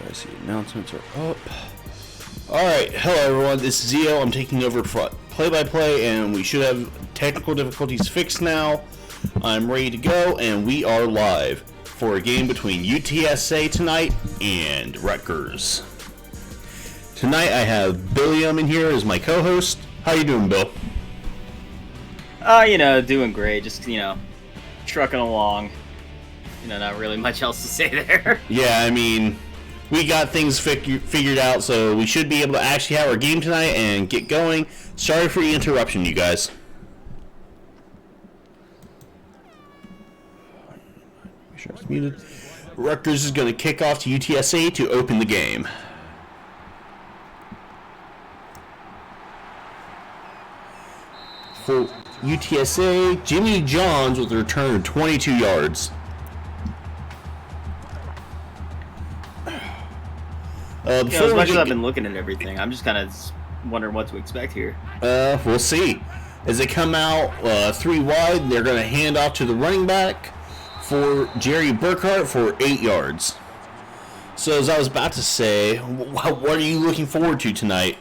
I see announcements are up. Alright, hello everyone, this is Zio. I'm taking over play-by-play, and we should have technical difficulties fixed now. I'm ready to go, and we are live for a game between UTSA tonight and Rutgers. Tonight I have Billiam in here as my co-host. How you doing, Bill? Doing great. Just, trucking along. Not really much else to say there. Yeah, I mean, we got things figured out, so we should be able to actually have our game tonight and get going. Sorry for the interruption, you guys. Make sure it's muted. Rutgers is going to kick off to UTSA to open the game. For UTSA, Jimmy Johns with a return of 22 yards. As much as I've been looking at everything, I'm just kind of wondering what to expect here. We'll see. As they come out 3 wide, they're going to hand off to the running back for Jerry Burkhart for 8 yards. So as I was about to say, what are you looking forward to tonight,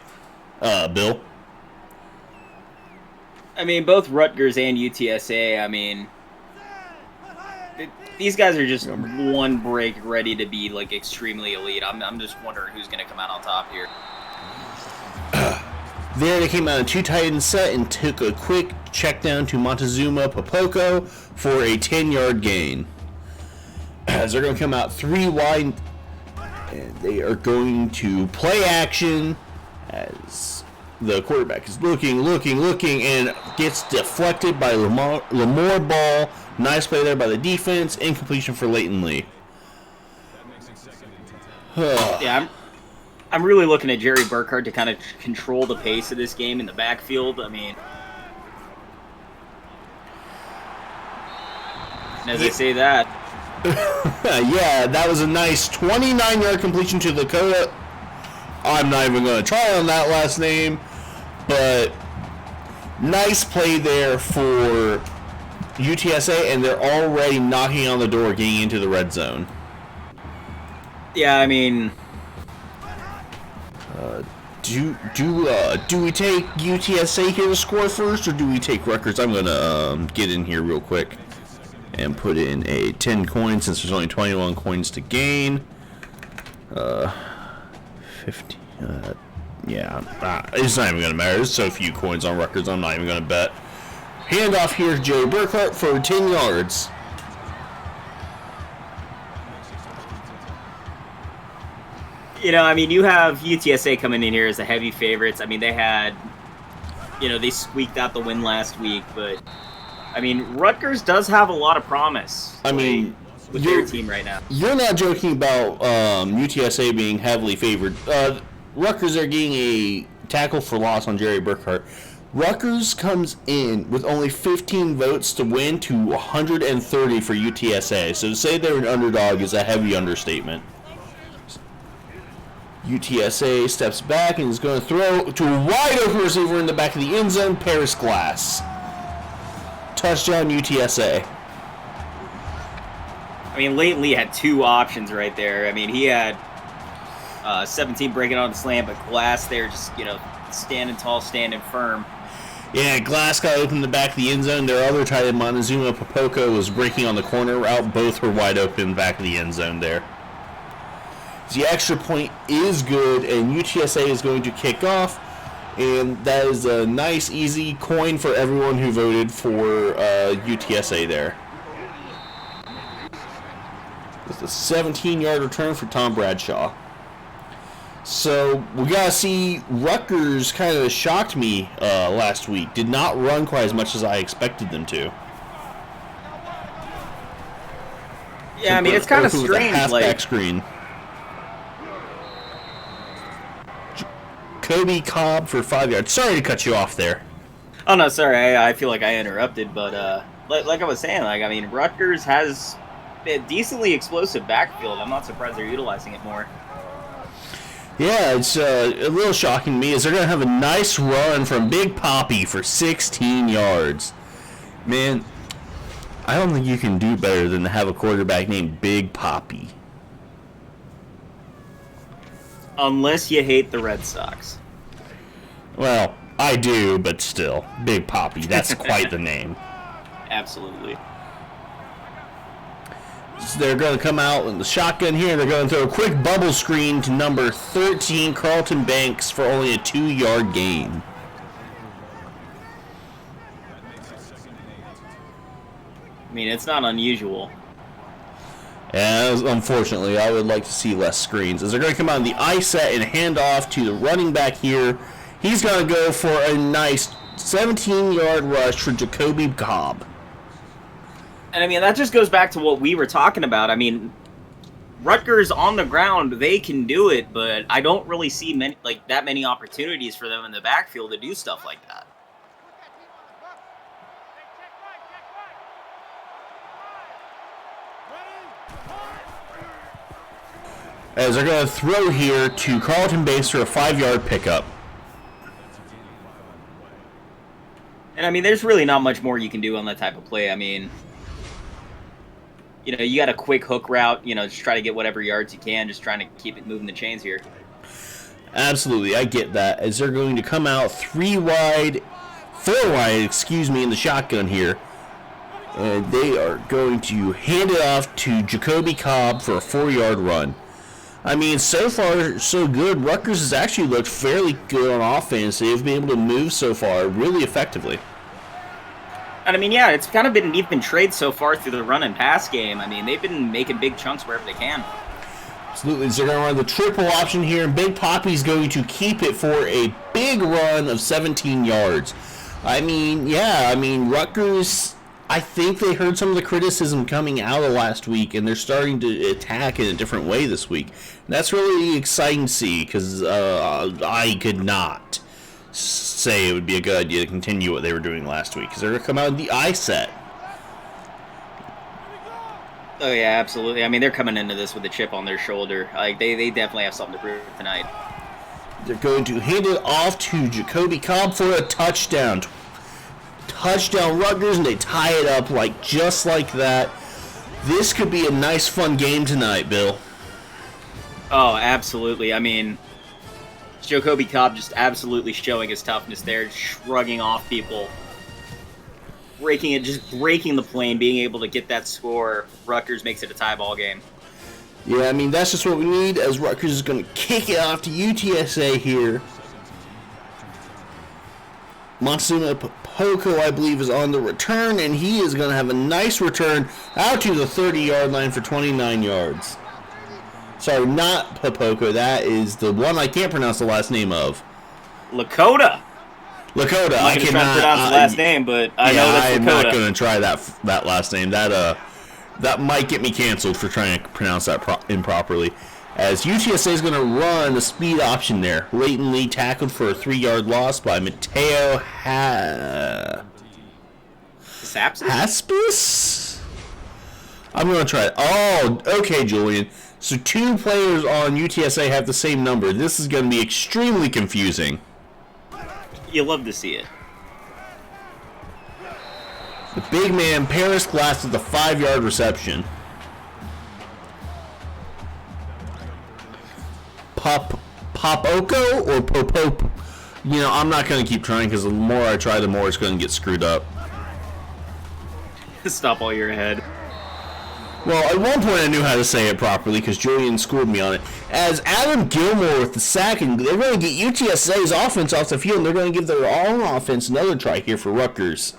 Bill? I mean, both Rutgers and UTSA, these guys are just one break ready to be, extremely elite. I'm just wondering who's going to come out on top here. There they came out in 2 tight end set and took a quick check down to Montezuma Popoko for a 10-yard gain. As they're going to come out 3 wide, and they are going to play action as the quarterback is looking, and gets deflected by Lamore Ball. Nice play there by the defense. Incompletion for Leighton Lee. Yeah, I'm really looking at Jerry Burkhart to kind of control the pace of this game in the backfield. As I say that. Yeah, that was a nice 29-yard completion to Lakota. I'm not even going to try on that last name, but nice play there for UTSA, and they're already knocking on the door, getting into the red zone. Yeah, do we take UTSA here to score first, or do we take Rutgers? I'm gonna get in here real quick and put in a 10 coin since there's only 21 coins to gain. 50. Yeah, it's not even gonna matter. There's so few coins on Rutgers. I'm not even gonna bet. Handoff here to Jerry Burkhart for 10 yards. you have UTSA coming in here as the heavy favorites. They had, they squeaked out the win last week, but, Rutgers does have a lot of promise. With their team right now. You're not joking about UTSA being heavily favored. Rutgers are getting a tackle for loss on Jerry Burkhart. Rutgers comes in with only 15 votes to win to 130 for UTSA. So to say they're an underdog is a heavy understatement. UTSA steps back and is going to throw to a wide open receiver in the back of the end zone, Paris Glass. Touchdown UTSA. Leighton Lee had 2 options right there. He had 17 breaking on the slant, but Glass there just, standing tall, standing firm. Yeah, Glass got open in the back of the end zone. Their other tight end, Montezuma Popoko, was breaking on the corner route. Both were wide open in the back of the end zone there. The extra point is good, and UTSA is going to kick off. And that is a nice, easy coin for everyone who voted for UTSA there. With a 17-yard return for Tom Bradshaw. So we gotta see. Rutgers kind of shocked me last week. Did not run quite as much as I expected them to. Yeah, it's kind of strange. Halfback screen. Kobe Cobb for 5 yards. Sorry to cut you off there. Oh no, sorry. I feel like I interrupted, but like I was saying, Rutgers has a decently explosive backfield. I'm not surprised they're utilizing it more. Yeah, it's a little shocking to me is they're going to have a nice run from Big Poppy for 16 yards. Man, I don't think you can do better than to have a quarterback named Big Poppy. Unless you hate the Red Sox. Well, I do, but still. Big Poppy. That's quite the name. Absolutely. So they're going to come out in the shotgun here. They're going to throw a quick bubble screen to number 13, Carlton Banks, for only a 2-yard gain. I mean, it's not unusual. And unfortunately, I would like to see less screens. As they're going to come out in the I set and hand off to the running back here. He's going to go for a nice 17-yard rush for Jacoby Cobb. And I mean, that just goes back to what we were talking about. I mean, Rutgers on the ground, they can do it, but I don't really see that many opportunities for them in the backfield to do stuff like that. As they're going to throw here to Carlton Banks for a 5-yard pickup. And I mean, there's really not much more you can do on that type of play. I mean, you got a quick hook route, just try to get whatever yards you can, just trying to keep it moving the chains here. Absolutely, I get that. As they're going to come out 4 wide, in the shotgun here. And they are going to hand it off to Jacoby Cobb for a 4-yard run. I mean, so far, so good. Rutgers has actually looked fairly good on offense. They've been able to move so far really effectively. And I mean, yeah, it's kind of been an even trade so far through the run and pass game. I mean, they've been making big chunks wherever they can. Absolutely. So they're going to run the triple option here, and Big Poppy's going to keep it for a big run of 17 yards. I mean, Rutgers, I think they heard some of the criticism coming out of last week, and they're starting to attack in a different way this week. And that's really exciting to see, because I could not say it would be a good idea to continue what they were doing last week, because they're going to come out in the I set. Oh, yeah, absolutely. I mean, they're coming into this with a chip on their shoulder. Like, they definitely have something to prove tonight. They're going to hand it off to Jacoby Cobb for a touchdown. Touchdown Rutgers, and they tie it up just like that. This could be a nice, fun game tonight, Bill. Oh, absolutely. I mean, Jacoby Cobb just absolutely showing his toughness there, shrugging off people, breaking the plane, being able to get that score. Rutgers makes it a tie ball game. Yeah, I mean, that's just what we need, as Rutgers is going to kick it off to UTSA here. Montezuma Poco, I believe, is on the return, and he is going to have a nice return out to the 30-yard line for 29 yards. Sorry, not Popoco. That is the one I can't pronounce the last name of. Lakota. I cannot cannot pronounce the last name, but I know that's Lakota. I'm not going to try that last name. That might get me canceled for trying to pronounce that improperly. As UTSA is going to run the speed option there. Latently tackled for a 3-yard loss by Mateo Haspis? I'm going to try it. Oh, okay, Julian. So 2 players on UTSA have the same number. This is going to be extremely confusing. You love to see it. The big man, Paris Glass, with the 5-yard reception. Popoko or Popop? I'm not going to keep trying, because the more I try, the more it's going to get screwed up. Stop while you're ahead. Well, at one point I knew how to say it properly, because Julian schooled me on it. As Adam Gilmore with the sack, and they're going to get UTSA's offense off the field, and they're going to give their own offense another try here for Rutgers.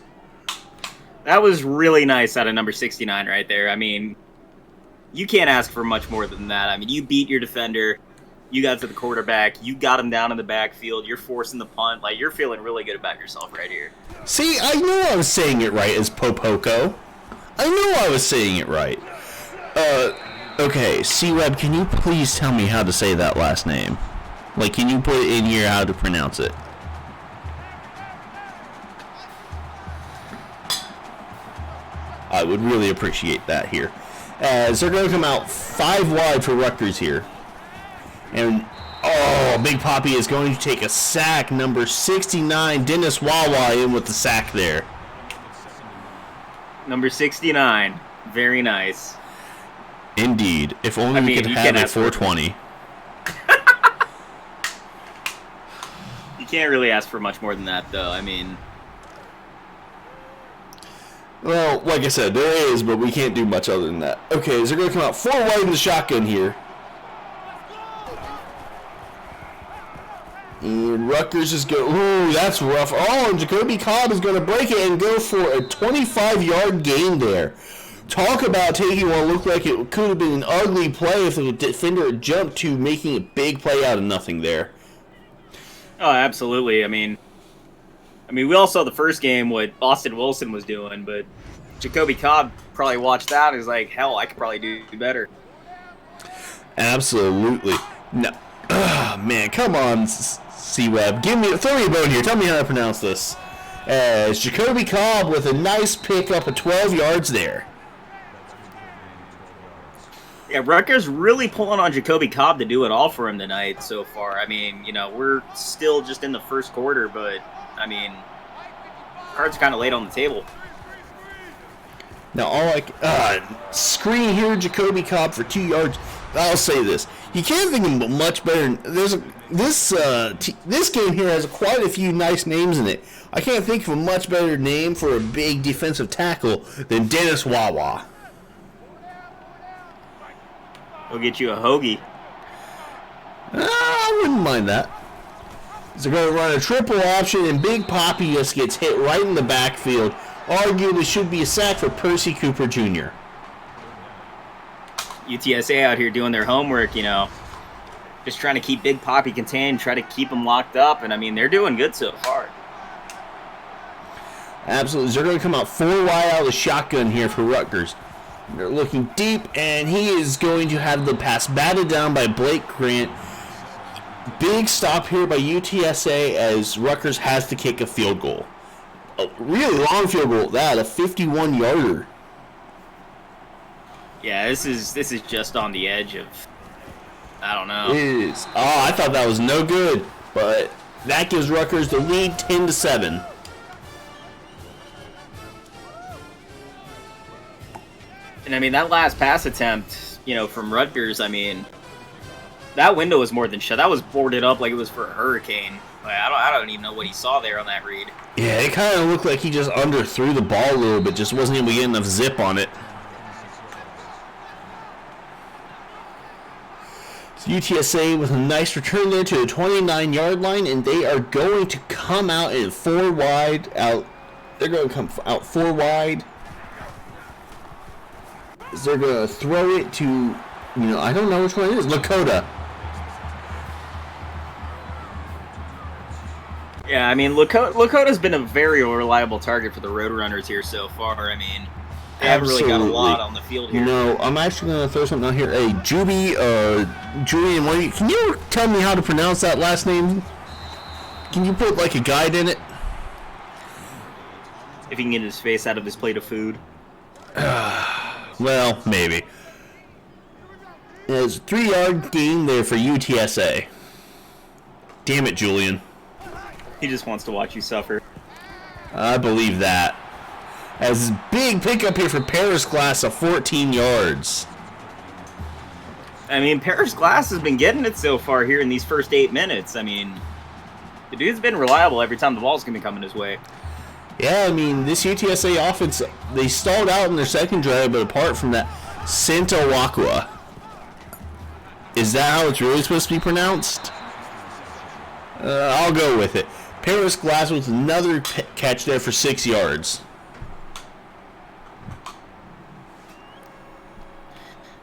That was really nice out of number 69 right there. I mean, you can't ask for much more than that. I mean, you beat your defender. You got to the quarterback. You got him down in the backfield. You're forcing the punt. You're feeling really good about yourself right here. See, I knew I was saying it right as Popoko. I knew I was saying it right. Okay, C-Web, can you please tell me how to say that last name? Can you put it in here how to pronounce it? I would really appreciate that here. As they're going to come out 5 wide for Rutgers here. And, Big Poppy is going to take a sack. Number 69, Dennis Wawa, in with the sack there. Number 69. Very nice. Indeed. If only we could have a 420. can't really ask for much more than that, though. I mean, well, like I said, there is, but we can't do much other than that. Okay, is they're going to come out 4 wide in the shotgun here. And Rutgers is going, ooh, that's rough. Oh, and Jacoby Cobb is going to break it and go for a 25-yard gain there. Talk about taking what looked like it could have been an ugly play if the defender had jumped to making a big play out of nothing there. oh, absolutely. I mean, we all saw the first game what Austin Wilson was doing, but Jacoby Cobb probably watched that and was like, hell, I could probably do better. Absolutely. No. Man, come on, C-Web. Throw me a bone here. Tell me how to pronounce this. As Jacoby Cobb with a nice pickup of 12 yards there. Yeah, Rutgers really pulling on Jacoby Cobb to do it all for him tonight so far. I mean, we're still just in the first quarter, but, I mean, cards kind of laid on the table. Now, screen here, Jacoby Cobb for 2 yards. I'll say this. You can't think of much better. This game here has quite a few nice names in it. I can't think of a much better name for a big defensive tackle than Dennis Wawa. We'll get you a hoagie. I wouldn't mind that. They're going to run a triple option, and Big Poppy just gets hit right in the backfield. Arguably should be a sack for Percy Cooper Jr. UTSA out here doing their homework, just trying to keep Big Poppy contained, try to keep him locked up, and, I mean, they're doing good so far. Absolutely. They're going to come out 4 wide out of the shotgun here for Rutgers. They're looking deep, and he is going to have the pass batted down by Blake Grant. Big stop here by UTSA as Rutgers has to kick a field goal. A really long field goal, a 51-yarder. Yeah, this is just on the edge of, I don't know. It is. Oh, I thought that was no good, but that gives Rutgers the lead 10-7. And, I mean, that last pass attempt, from Rutgers, I mean, that window was more than shut. That was boarded up like it was for a hurricane. Like, I don't even know what he saw there on that read. Yeah, it kind of looked like he just underthrew the ball a little bit, just wasn't able to get enough zip on it. So UTSA with a nice return there to the 29-yard line, and they are going to come out in 4 wide. They're going to come out 4 wide. They're going to throw it to, I don't know which one it is. Lakota. Yeah, I mean, Lakota's been a very reliable target for the Roadrunners here so far. I mean, they haven't really got a lot on the field here. I'm actually going to throw something out here. Hey, Julian, can you tell me how to pronounce that last name? Can you put, a guide in it? If he can get his face out of his plate of food. Well, maybe. There's a 3-yard gain there for UTSA. Damn it, Julian. He just wants to watch you suffer. I believe that. As big pickup here for Paris Glass of 14 yards. I mean, Paris Glass has been getting it so far here in these first 8 minutes. I mean, the dude's been reliable every time the ball's going to be coming his way. Yeah, I mean, this UTSA offense, they stalled out in their second drive, but apart from that, Sintawakwa. Is that how it's really supposed to be pronounced? I'll go with it. Paris Glass with another catch there for 6 yards.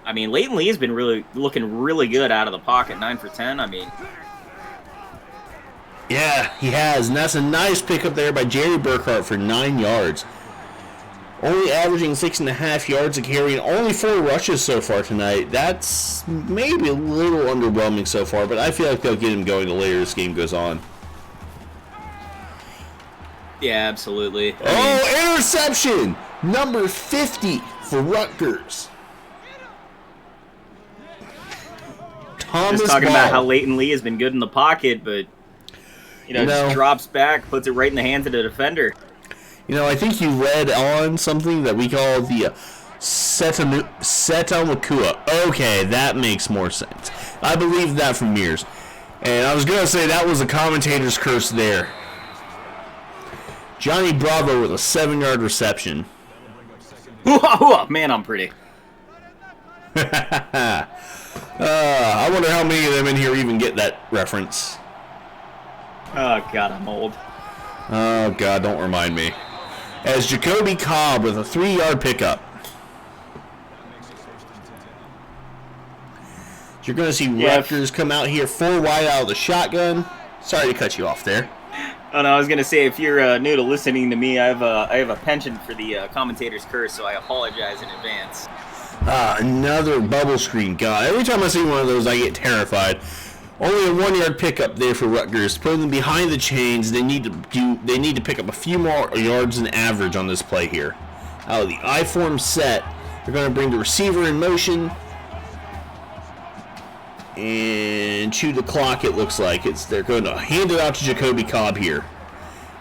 I mean, Leighton Lee has been looking really good out of the pocket, 9 for 10. I mean, yeah, he has, and that's a nice pickup there by Jerry Burkhart for 9 yards. Only averaging 6.5 yards a carry and only 4 rushes so far tonight. That's maybe a little underwhelming so far, but I feel like they'll get him going the later this game goes on. Yeah, absolutely. Interception! Number 50 for Rutgers. Thomas Just talking Ball. about how Leighton Lee has been good in the pocket, but just drops back, puts it right in the hands of the defender. I think you read on something that we call the Setamakua. Okay, that makes more sense. I believe that from Mears. And I was going to say that was a commentator's curse there. Johnny Bravo with a 7-yard reception. Man, I'm pretty. I wonder how many of them in here even get that reference. Oh, God, I'm old. Oh, God, don't remind me. As Jacoby Cobb with a 3-yard pickup. You're going to see Rutgers come out here 4 wide out of the shotgun. Sorry to cut you off there. Oh, no, I was going to say, if you're new to listening to me, I have a penchant for the commentator's curse, so I apologize in advance. Another bubble screen. God, every time I see one of those, I get terrified. Only a 1-yard pickup there for Rutgers. Putting them behind the chains, they need to pick up a few more yards than average on this play here. Out of the I-form set, they're going to bring the receiver in motion. And chew the clock, it looks like. They're going to hand it out to Jacoby Cobb here.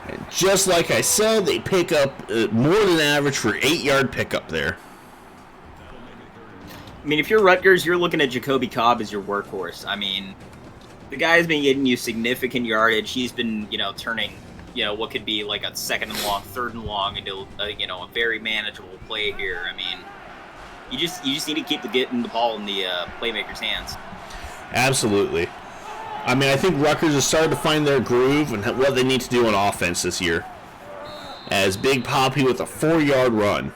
And just like I said, they pick up more than average for 8-yard pickup there. I mean, if you're Rutgers, you're looking at Jacoby Cobb as your workhorse. I mean, the guy's been getting you significant yardage. He's been, turning, what could be like a 2nd and long, 3rd and long into, a very manageable play here. I mean, you just need to keep getting the ball in the playmaker's hands. Absolutely. I mean, I think Rutgers has started to find their groove and what they need to do on offense this year. As Big Poppy with a 4-yard run.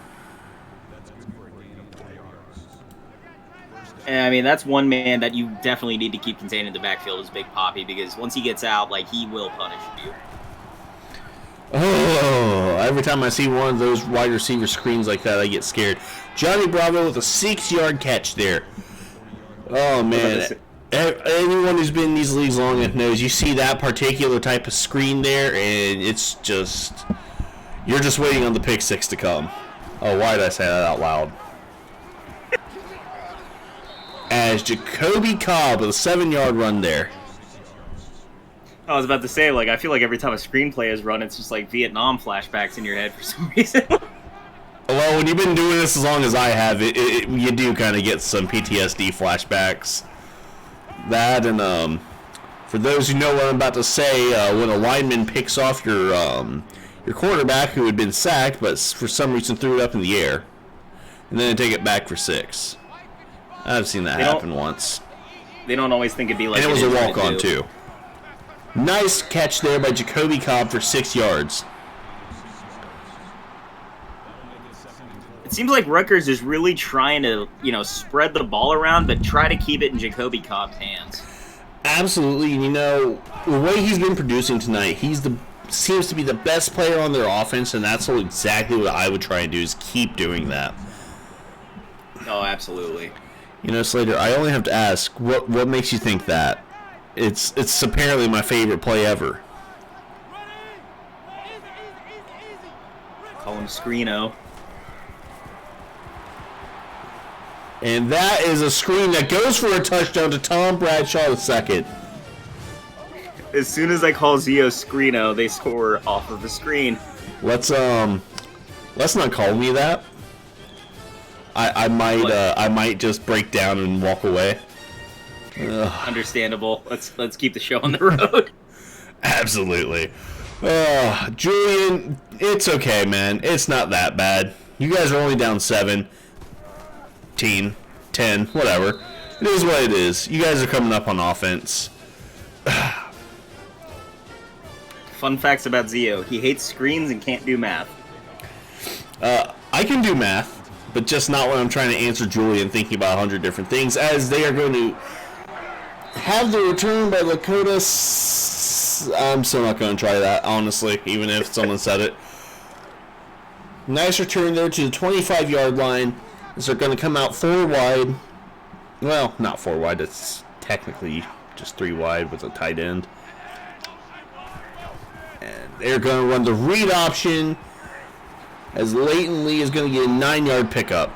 And, I mean, that's one man that you definitely need to keep contained in the backfield is Big Poppy, because once he gets out, he will punish you. Oh, every time I see one of those wide receiver screens like that, I get scared. Johnny Bravo with a 6-yard catch there. Oh, man. Anyone who's been in these leagues long enough knows you see that particular type of screen there, and it's just... You're just waiting on the pick 6 to come. Oh, why did I say that out loud? As Jacoby Cobb with a 7-yard run there. I was about to say, I feel like every time a screenplay is run, it's just Vietnam flashbacks in your head for some reason. Well, when you've been doing this as long as I have, you do kind of get some PTSD flashbacks. That and for those who know what I'm about to say, when a lineman picks off your quarterback who had been sacked, but for some reason threw it up in the air, and then take it back for 6. I've seen that happen once. They don't always think it'd be like. And it was a walk-on too. Nice catch there by Jacoby Cobb for 6 yards. It seems like Rutgers is really trying to, spread the ball around, but try to keep it in Jacoby Cobb's hands. Absolutely. The way he's been producing tonight, seems to be the best player on their offense, and that's exactly what I would try and do, is keep doing that. Oh, absolutely. Slater, I only have to ask, what makes you think that? It's apparently my favorite play ever. Call him Screeno. And that is a screen that goes for a touchdown to Tom Bradshaw II. As soon as I call Zio Screeno, they score off of the screen. Let's not call me that. I might just break down and walk away. Understandable. Let's keep the show on the road. Absolutely. Julian, it's okay, man. It's not that bad. You guys are only down 7, 10, whatever. It is what it is. You guys are coming up on offense. Fun facts about Zio. He hates screens and can't do math. I can do math, but just not when I'm trying to answer Julian thinking about 100 different things, as they are going to have the return by Lakota. I'm still not going to try that, honestly, even if someone said it. Nice return there to the 25-yard line, as they're going to come out 4 wide. Well, not 4 wide. It's technically just 3 wide with a tight end. And they're going to run the read option, as Leighton Lee is going to get a 9-yard pickup.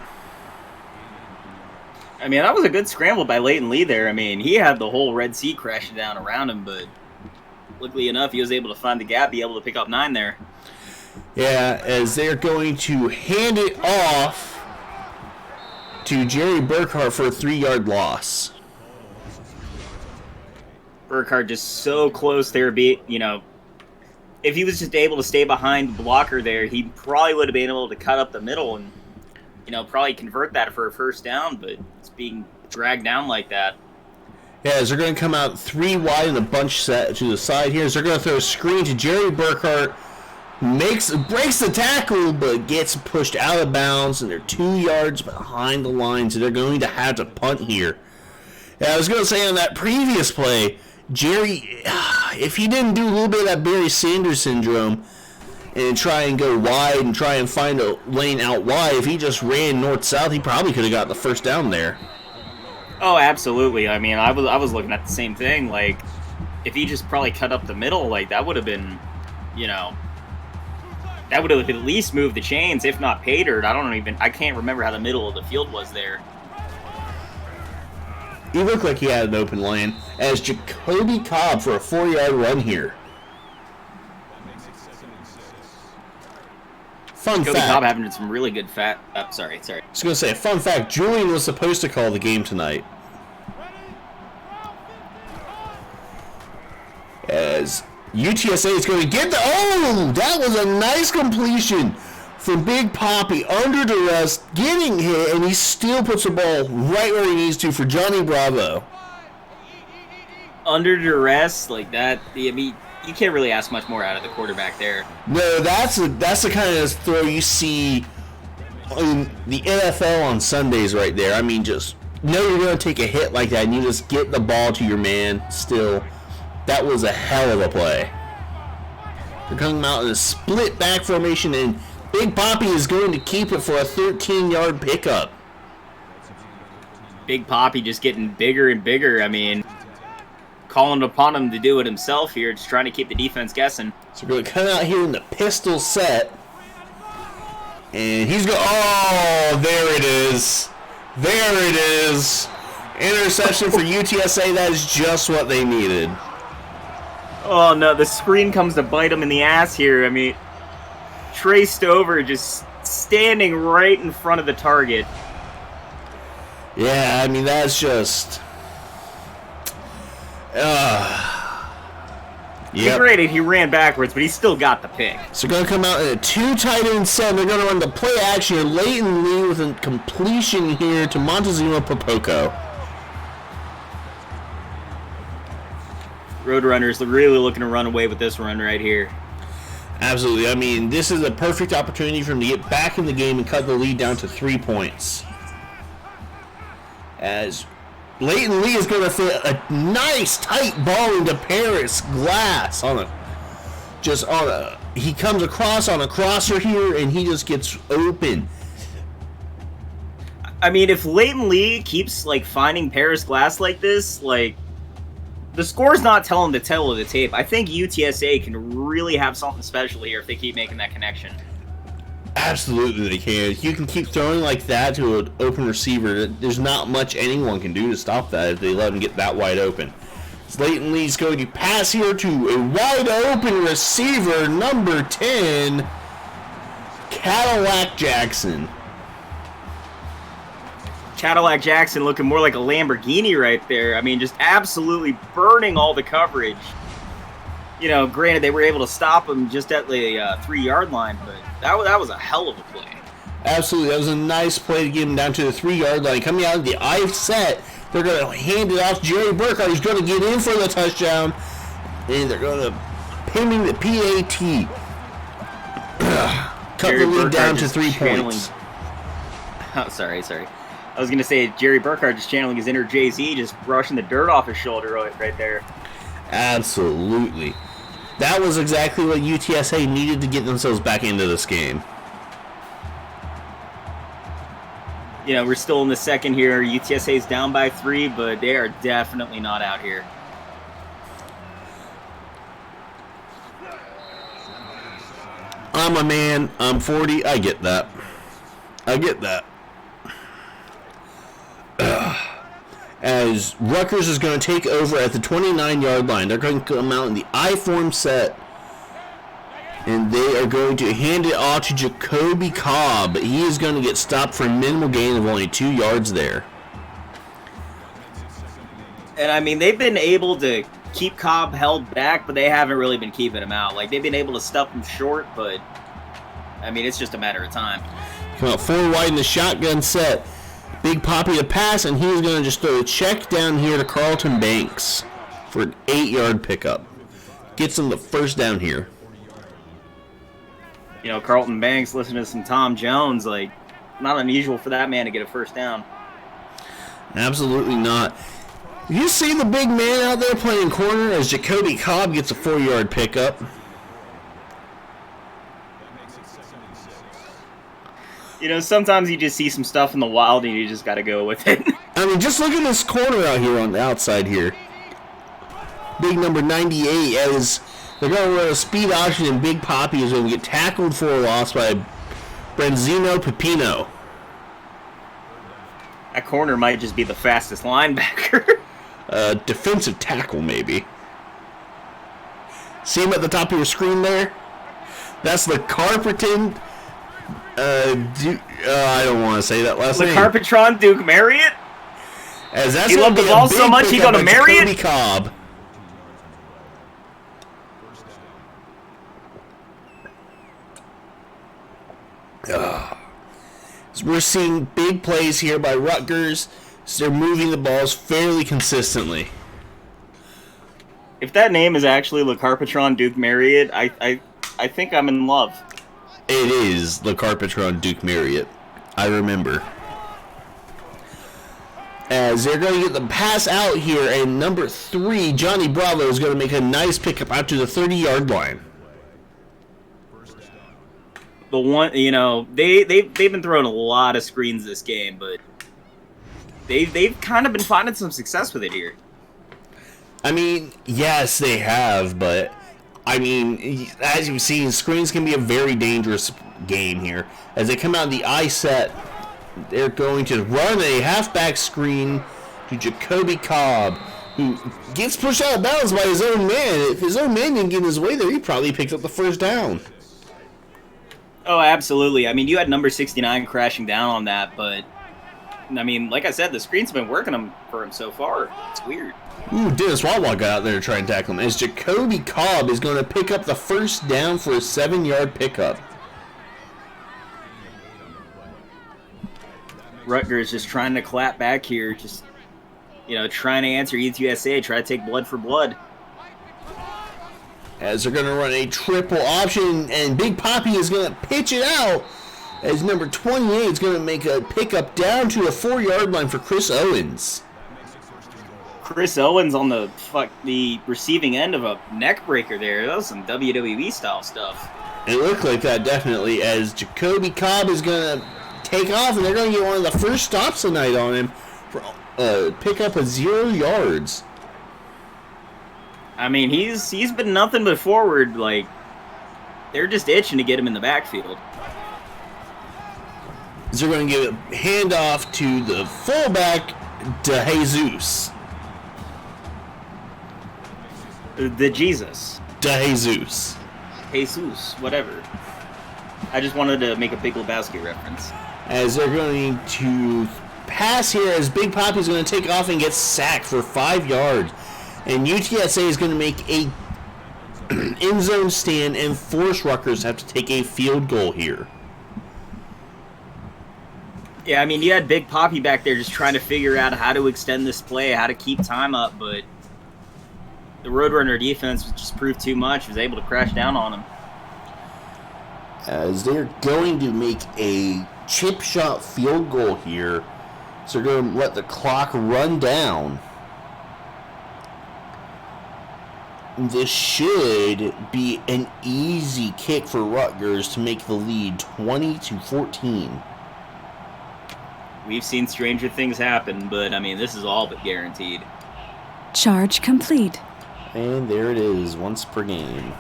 I mean, that was a good scramble by Leighton Lee there. I mean, he had the whole Red Sea crashing down around him, but luckily enough, he was able to find the gap, be able to pick up 9 there. Yeah, as they're going to hand it off to Jerry Burkhart for a 3-yard loss. Burkhardt just so close there. If he was just able to stay behind the blocker there, he probably would have been able to cut up the middle and, probably convert that for a first down, but it's being dragged down like that. Yeah, as they're going to come out 3 wide in a bunch set to the side here. As they're going to throw a screen to Jerry Burkhardt. Breaks the tackle, but gets pushed out of bounds, and they're 2 yards behind the line, so they're going to have to punt here. Yeah, I was going to say on that previous play, Jerry, if he didn't do a little bit of that Barry Sanders syndrome and try and go wide and try and find a lane out wide, if he just ran north-south, he probably could have got the first down there. Oh, absolutely. I mean, I was looking at the same thing. Like, if he just probably cut up the middle, like, that would have been, that would have at least moved the chains, if not pay dirt. I can't remember how the middle of the field was there. He looked like he had an open lane as Jacoby Cobb for a 4-yard run here. Jacoby Cobb having some really good sorry. I was going to say, fun fact, Julian was supposed to call the game tonight. As UTSA is going to get that was a nice completion from Big Poppy under duress, getting hit, and he still puts the ball right where he needs to for Johnny Bravo. Under duress, like that, I mean, you can't really ask much more out of the quarterback there. No, that's the kind of throw you see in the NFL on Sundays right there. I mean, just know you're going to take a hit like that, and you just get the ball to your man still. That was a hell of a play. They're coming out in a split back formation, and Big Poppy is going to keep it for a 13-yard pickup. Big Poppy just getting bigger and bigger. I mean, calling upon him to do it himself here, just trying to keep the defense guessing. So we're going to come out here in the pistol set. And he's going, oh, there it is. There it is. Interception for UTSA. That is just what they needed. Oh, no, the screen comes to bite him in the ass here. I mean, Trey Stover just standing right in front of the target. Yeah, I mean, that's just... Granted, he ran backwards, but he still got the pick. So going to come out in a 2 tight end set. They're going to run the play action here. Leighton Lee with a completion here to Montezuma Popoko. Roadrunners really looking to run away with this run right here. Absolutely. I mean, this is a perfect opportunity for him to get back in the game and cut the lead down to 3 points. As Leighton Lee is going to fit a nice tight ball into Paris Glass he comes across on a crosser here and he just gets open. I mean, if Leighton Lee keeps finding Paris Glass like this, the score's not telling the tale of the tape. I think UTSA can really have something special here if they keep making that connection. Absolutely they can. You can keep throwing like that to an open receiver. There's not much anyone can do to stop that if they let him get that wide open. Leighton Lee's going to pass here to a wide open receiver, number 10, Cadillac Jackson. Cadillac Jackson looking more like a Lamborghini right there. I mean, just absolutely burning all the coverage. Granted, they were able to stop him just at the 3-yard line, but that was a hell of a play. Absolutely. That was a nice play to get him down to the 3-yard line. Coming out of the I set, they're going to hand it off to Jerry Burkhardt. He's going to get in for the touchdown, and they're going to pin him the PAT. Cut the lead down to 3 points. Oh, sorry. I was going to say Jerry Burkhardt just channeling his inner Jay-Z, just brushing the dirt off his shoulder right there. Absolutely. That was exactly what UTSA needed to get themselves back into this game. We're still in the second here. UTSA is down by 3, but they are definitely not out here. I'm a man. I'm 40. I get that. As Rutgers is going to take over at the 29-yard line. They're going to come out in the I-form set. And they are going to hand it off to Jacoby Cobb. He is going to get stopped for a minimal gain of only 2 yards there. And, I mean, they've been able to keep Cobb held back, but they haven't really been keeping him out. Like, they've been able to stuff him short, but, I mean, it's just a matter of time. Come out 4 wide in the shotgun set. Big Poppy to pass, and he's going to just throw a check down here to Carlton Banks for an 8-yard pickup. Gets him the first down here. You know, Carlton Banks, listening to some Tom Jones, like, not unusual for that man to get a first down. Absolutely not. You see the big man out there playing corner as Jacoby Cobb gets a 4-yard pickup. You know, sometimes you just see some stuff in the wild and you just got to go with it. I mean, just look at this corner out here on the outside here. Big number 98 as they're going to run a speed option, and Big Poppy is going to get tackled for a loss by Brenzino Pepino. That corner might just be the fastest linebacker. Defensive tackle, maybe. See him at the top of your screen there? That's the Carperton. I don't want to say that last name. Carpetron Duke Marriott? As that's he loved the ball so much he got to Marriott? Jacoby Cobb. So we're seeing big plays here by Rutgers. So they're moving the balls fairly consistently. If that name is actually LeCarpetron Duke Marriott, I think I'm in love. It is LeCarpetron Duke Marriott. I remember. As they're going to get the pass out here, and number 3, Johnny Bravo, is going to make a nice pickup out to the 30-yard line. The one, you know, they've been throwing a lot of screens this game, but they've kind of been finding some success with it here. I mean, yes, they have, but I mean, as you've seen, screens can be a very dangerous game here. As they come out in the I set, they're going to run a halfback screen to Jacoby Cobb, who gets pushed out of bounds by his own man. If his own man didn't get in his way there, he probably picked up the first down. Oh, absolutely. I mean, you had number 69 crashing down on that, but, I mean, like I said, the screen's been working for him so far. It's weird. Ooh, Dennis Wawa got out there to try and tackle him. As Jacoby Cobb is going to pick up the first down for a 7-yard pickup. Rutgers just trying to clap back here, just, you know, trying to answer UTSA, try to take blood for blood. As they're going to run a triple option, and Big Poppy is going to pitch it out, as number 28 is going to make a pickup down to a 4-yard line for Chris Owens. Chris Owens on the receiving end of a neck breaker there. That was some WWE style stuff. It looked like that, definitely, as Jacoby Cobb is going to take off, and they're going to get one of the first stops tonight on him for pickup of 0 yards. I mean, he's been nothing but forward. Like, they're just itching to get him in the backfield. They're going to give a handoff to the fullback, De Jesus. The Jesus. De Jesus. Jesus, whatever. I just wanted to make a Big Lebowski reference. As they're going to pass here, as Big Poppy's going to take off and get sacked for 5 yards. And UTSA is going to make a end zone stand and force Rutgers to have to take a field goal here. Yeah, I mean, you had Big Poppy back there just trying to figure out how to extend this play, how to keep time up, but the Roadrunner defense just proved too much, was able to crash down on him. As they're going to make a chip shot field goal here, so they're going to let the clock run down. This should be an easy kick for Rutgers to make the lead 20-14. We've seen stranger things happen, but, I mean, this is all but guaranteed. Charge complete. And there it is, once per game.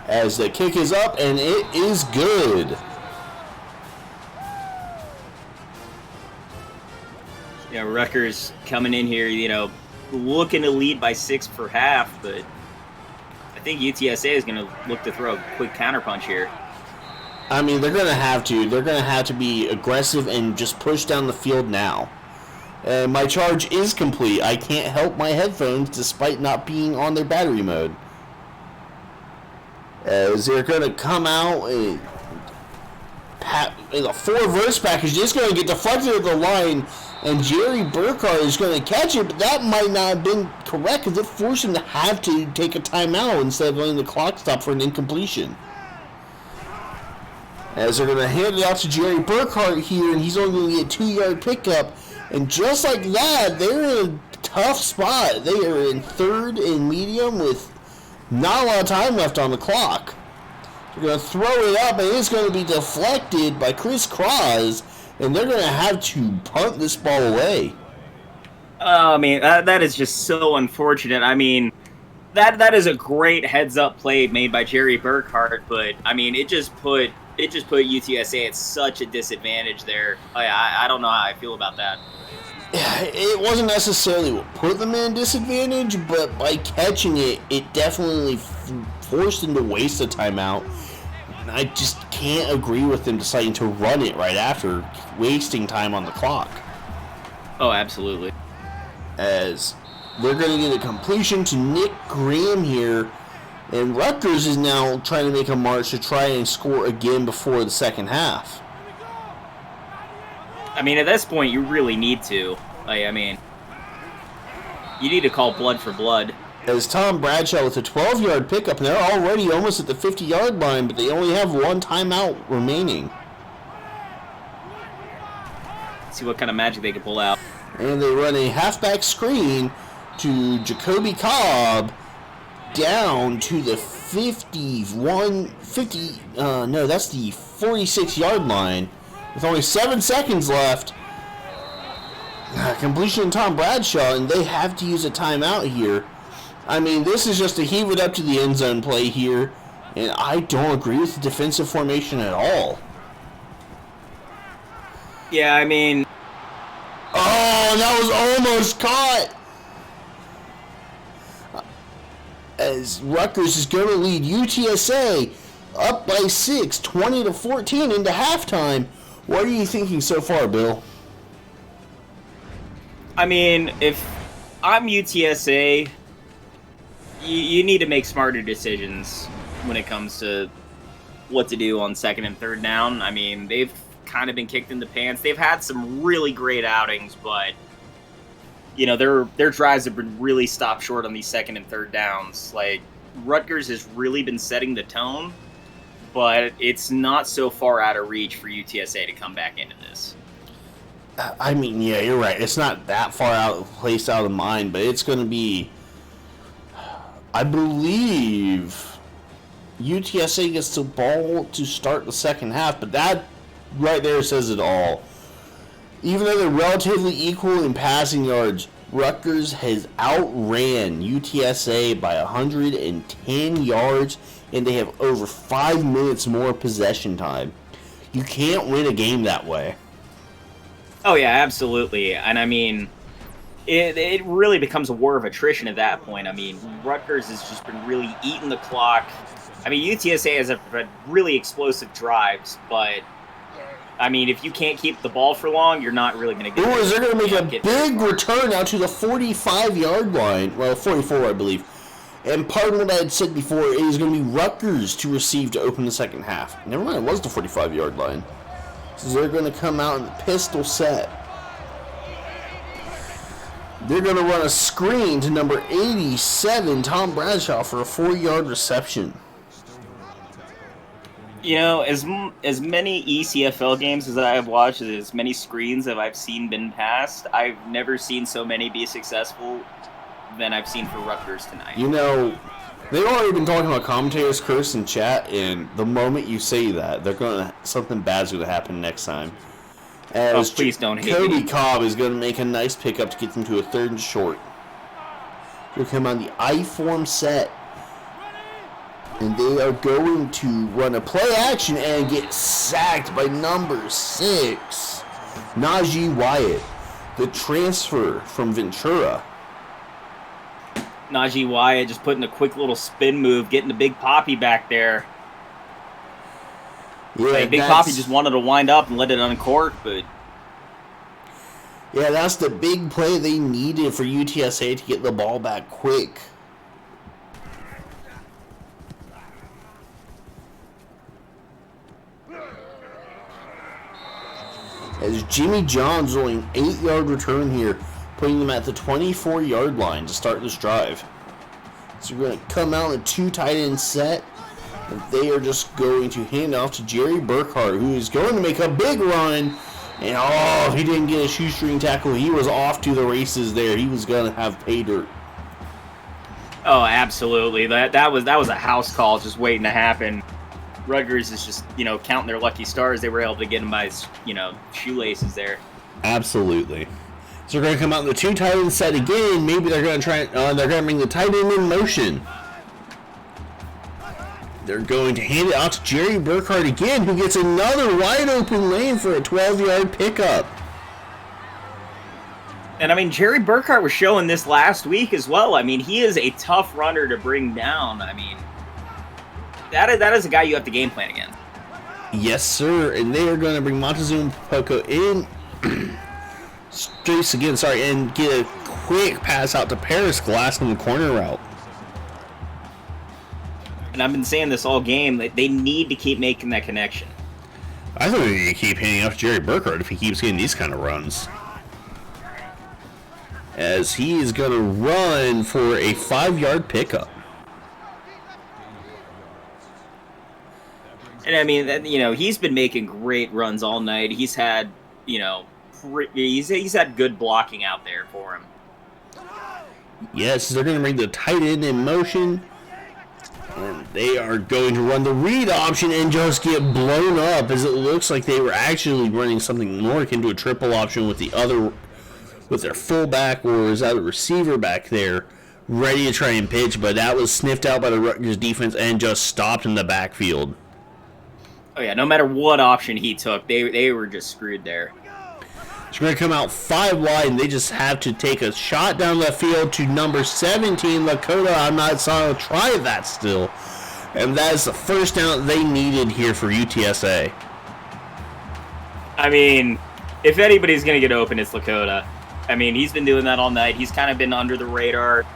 As the kick is up, and it is good. Yeah, Rutgers coming in here, you know, looking to lead by 6 for half, but I think UTSA is going to look to throw a quick counterpunch here. I mean, they're going to have to. They're going to have to be aggressive and just push down the field now. And my charge is complete. I can't help my headphones despite not being on their battery mode. As they're going to come out and a four-verse package, just going to get deflected at the line, and Jerry Burkhardt is going to catch it, but that might not have been correct because it forced him to have to take a timeout instead of letting the clock stop for an incompletion. As they're going to hand it out to Jerry Burkhardt here, and he's only going to get a 2-yard pickup, and just like that, they're in a tough spot. They are in third and medium with not a lot of time left on the clock. They're going to throw it up, and it's going to be deflected by Chris Cross, and they're going to have to punt this ball away. I mean, that is just so unfortunate. I mean, that is a great heads-up play made by Jerry Burkhardt, but, I mean, it just put UTSA at such a disadvantage there. I don't know how I feel about that. It wasn't necessarily what put them in a disadvantage, but by catching it, it definitely forced them to waste a timeout. And I just can't agree with them deciding to run it right after, wasting time on the clock. Oh, absolutely. As they're going to get a completion to Nick Graham here, and Rutgers is now trying to make a march to try and score again before the second half. I mean, at this point, you really need to. I mean, you need to call blood for blood. As Tom Bradshaw with a 12-yard pickup, and they're already almost at the 50-yard line, but they only have one timeout remaining. Let's see what kind of magic they can pull out. And they run a halfback screen to Jacoby Cobb down to the 46-yard line. With only 7 seconds left, completion to Tom Bradshaw, and they have to use a timeout here. I mean, this is just a heave it up to the end zone play here, and I don't agree with the defensive formation at all. Yeah, I mean... Oh, that was almost caught! As Rutgers is going to lead UTSA up by 6, 20-14 into halftime. What are you thinking so far, Bill? I mean, if I'm UTSA, you need to make smarter decisions when it comes to what to do on second and third down. I mean, they've kind of been kicked in the pants. They've had some really great outings, but, you know, their drives have been really stopped short on these second and third downs. Like, Rutgers has really been setting the tone, but it's not so far out of reach for UTSA to come back into this. I mean, yeah, you're right. It's not that far out of place, out of mind, but it's going to be, I believe, UTSA gets the ball to start the second half, but that right there says it all. Even though they're relatively equal in passing yards, Rutgers has outran UTSA by 110 yards, and they have over 5 minutes more possession time. You can't win a game that way. Oh, yeah, absolutely. And, I mean, it really becomes a war of attrition at that point. I mean, Rutgers has just been really eating the clock. I mean, UTSA has had really explosive drives, but, I mean, if you can't keep the ball for long, you're not really going to get they're going to make a big return out to the 45-yard line. Well, 44, I believe. And part of what I had said before is going to be Rutgers to receive to open the second half. Never mind, it was the 45-yard line. So they're going to come out in the pistol set. They're going to run a screen to number 87, Tom Bradshaw, for a 4-yard reception. You know, as many ECFL games as I have watched, as many screens that I've seen been passed, I've never seen so many be successful than I've seen for Rutgers tonight. You know, they've already been talking about commentators curse in chat, and the moment you say that, something bad's going to happen next time. As please don't hate Cody me. Cobb is going to make a nice pickup to get them to a 3rd and short. He'll come on the I-form set. And they are going to run a play action and get sacked by number 6, Najee Wyatt, the transfer from Ventura. Najee Wyatt just putting a quick little spin move, getting the Big Poppy back there. Yeah, Big Poppy just wanted to wind up and let it uncork, but... Yeah, that's the big play they needed for UTSA to get the ball back quick. As Jimmy John's rolling 8-yard return here, putting them at the 24-yard line to start this drive. So we're going to come out in a 2 tight end set. And they are just going to hand off to Jerry Burkhart, who is going to make a big run. And he didn't get a shoestring tackle. He was off to the races there. He was going to have pay dirt. Oh, absolutely. That was a house call just waiting to happen. Rutgers is just, counting their lucky stars. They were able to get him by his, shoelaces there. Absolutely. So they're going to come out in the 2 tight end set again. Maybe they're going to try. They're going to bring the tight end in motion. They're going to hand it out to Jerry Burkhart again, who gets another wide open lane for a 12-yard pickup. And Jerry Burkhart was showing this last week as well. He is a tough runner to bring down. That is a guy you have to game plan against. Yes, sir. And they are going to bring Montezuma Poco in. Strace again, and get a quick pass out to Paris Glass on the corner route. And I've been saying this all game, that they need to keep making that connection. I think they need to keep handing off to Jerry Burkhart if he keeps getting these kind of runs. As he is going to run for a 5-yard pickup. And he's been making great runs all night. He's had, he's had good blocking out there for him. Yes, they're going to bring the tight end in motion. And they are going to run the read option and just get blown up, as it looks like they were actually running something more akin to a triple option with their fullback, or is that a receiver back there ready to try and pitch, but that was sniffed out by the Rutgers defense and just stopped in the backfield. Oh yeah, no matter what option he took, they were just screwed there. So we're going to come out 5 wide, and they just have to take a shot down the field to number 17, Lakota. I'm not sorry, try that still. And that is the first down they needed here for UTSA. If anybody's going to get open, it's Lakota. He's been doing that all night. He's kind of been under the radar.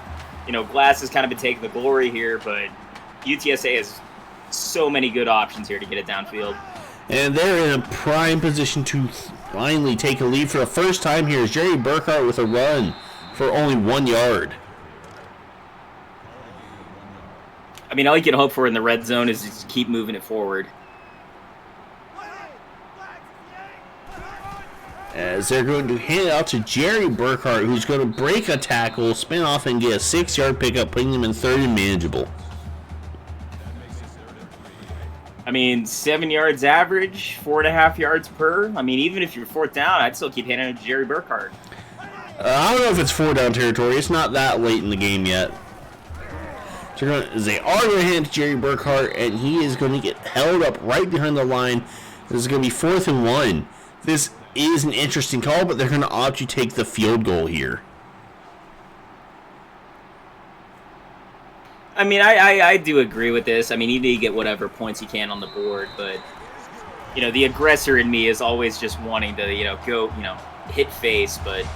Glass has kind of been taking the glory here, but UTSA has so many good options here to get it downfield. And they're in a prime position to finally take a lead for the first time here. Is Jerry Burkhart with a run for only 1 yard. All you can hope for in the red zone is just keep moving it forward. As they're going to hand it out to Jerry Burkhart, who's going to break a tackle, spin off, and get a 6-yard pickup, putting them in 3rd and manageable. 7 yards average, 4.5 yards per. Even if you're 4th down, I'd still keep handing it to Jerry Burkhart. I don't know if it's 4-down territory. It's not that late in the game yet. So they are going to hand it to Jerry Burkhart, and he is going to get held up right behind the line. This is going to be 4th and 1. This is an interesting call, but they're going to opt to take the field goal here. I do agree with this. You need to get whatever points you can on the board, but, the aggressor in me is always just wanting to, go, hit face, but...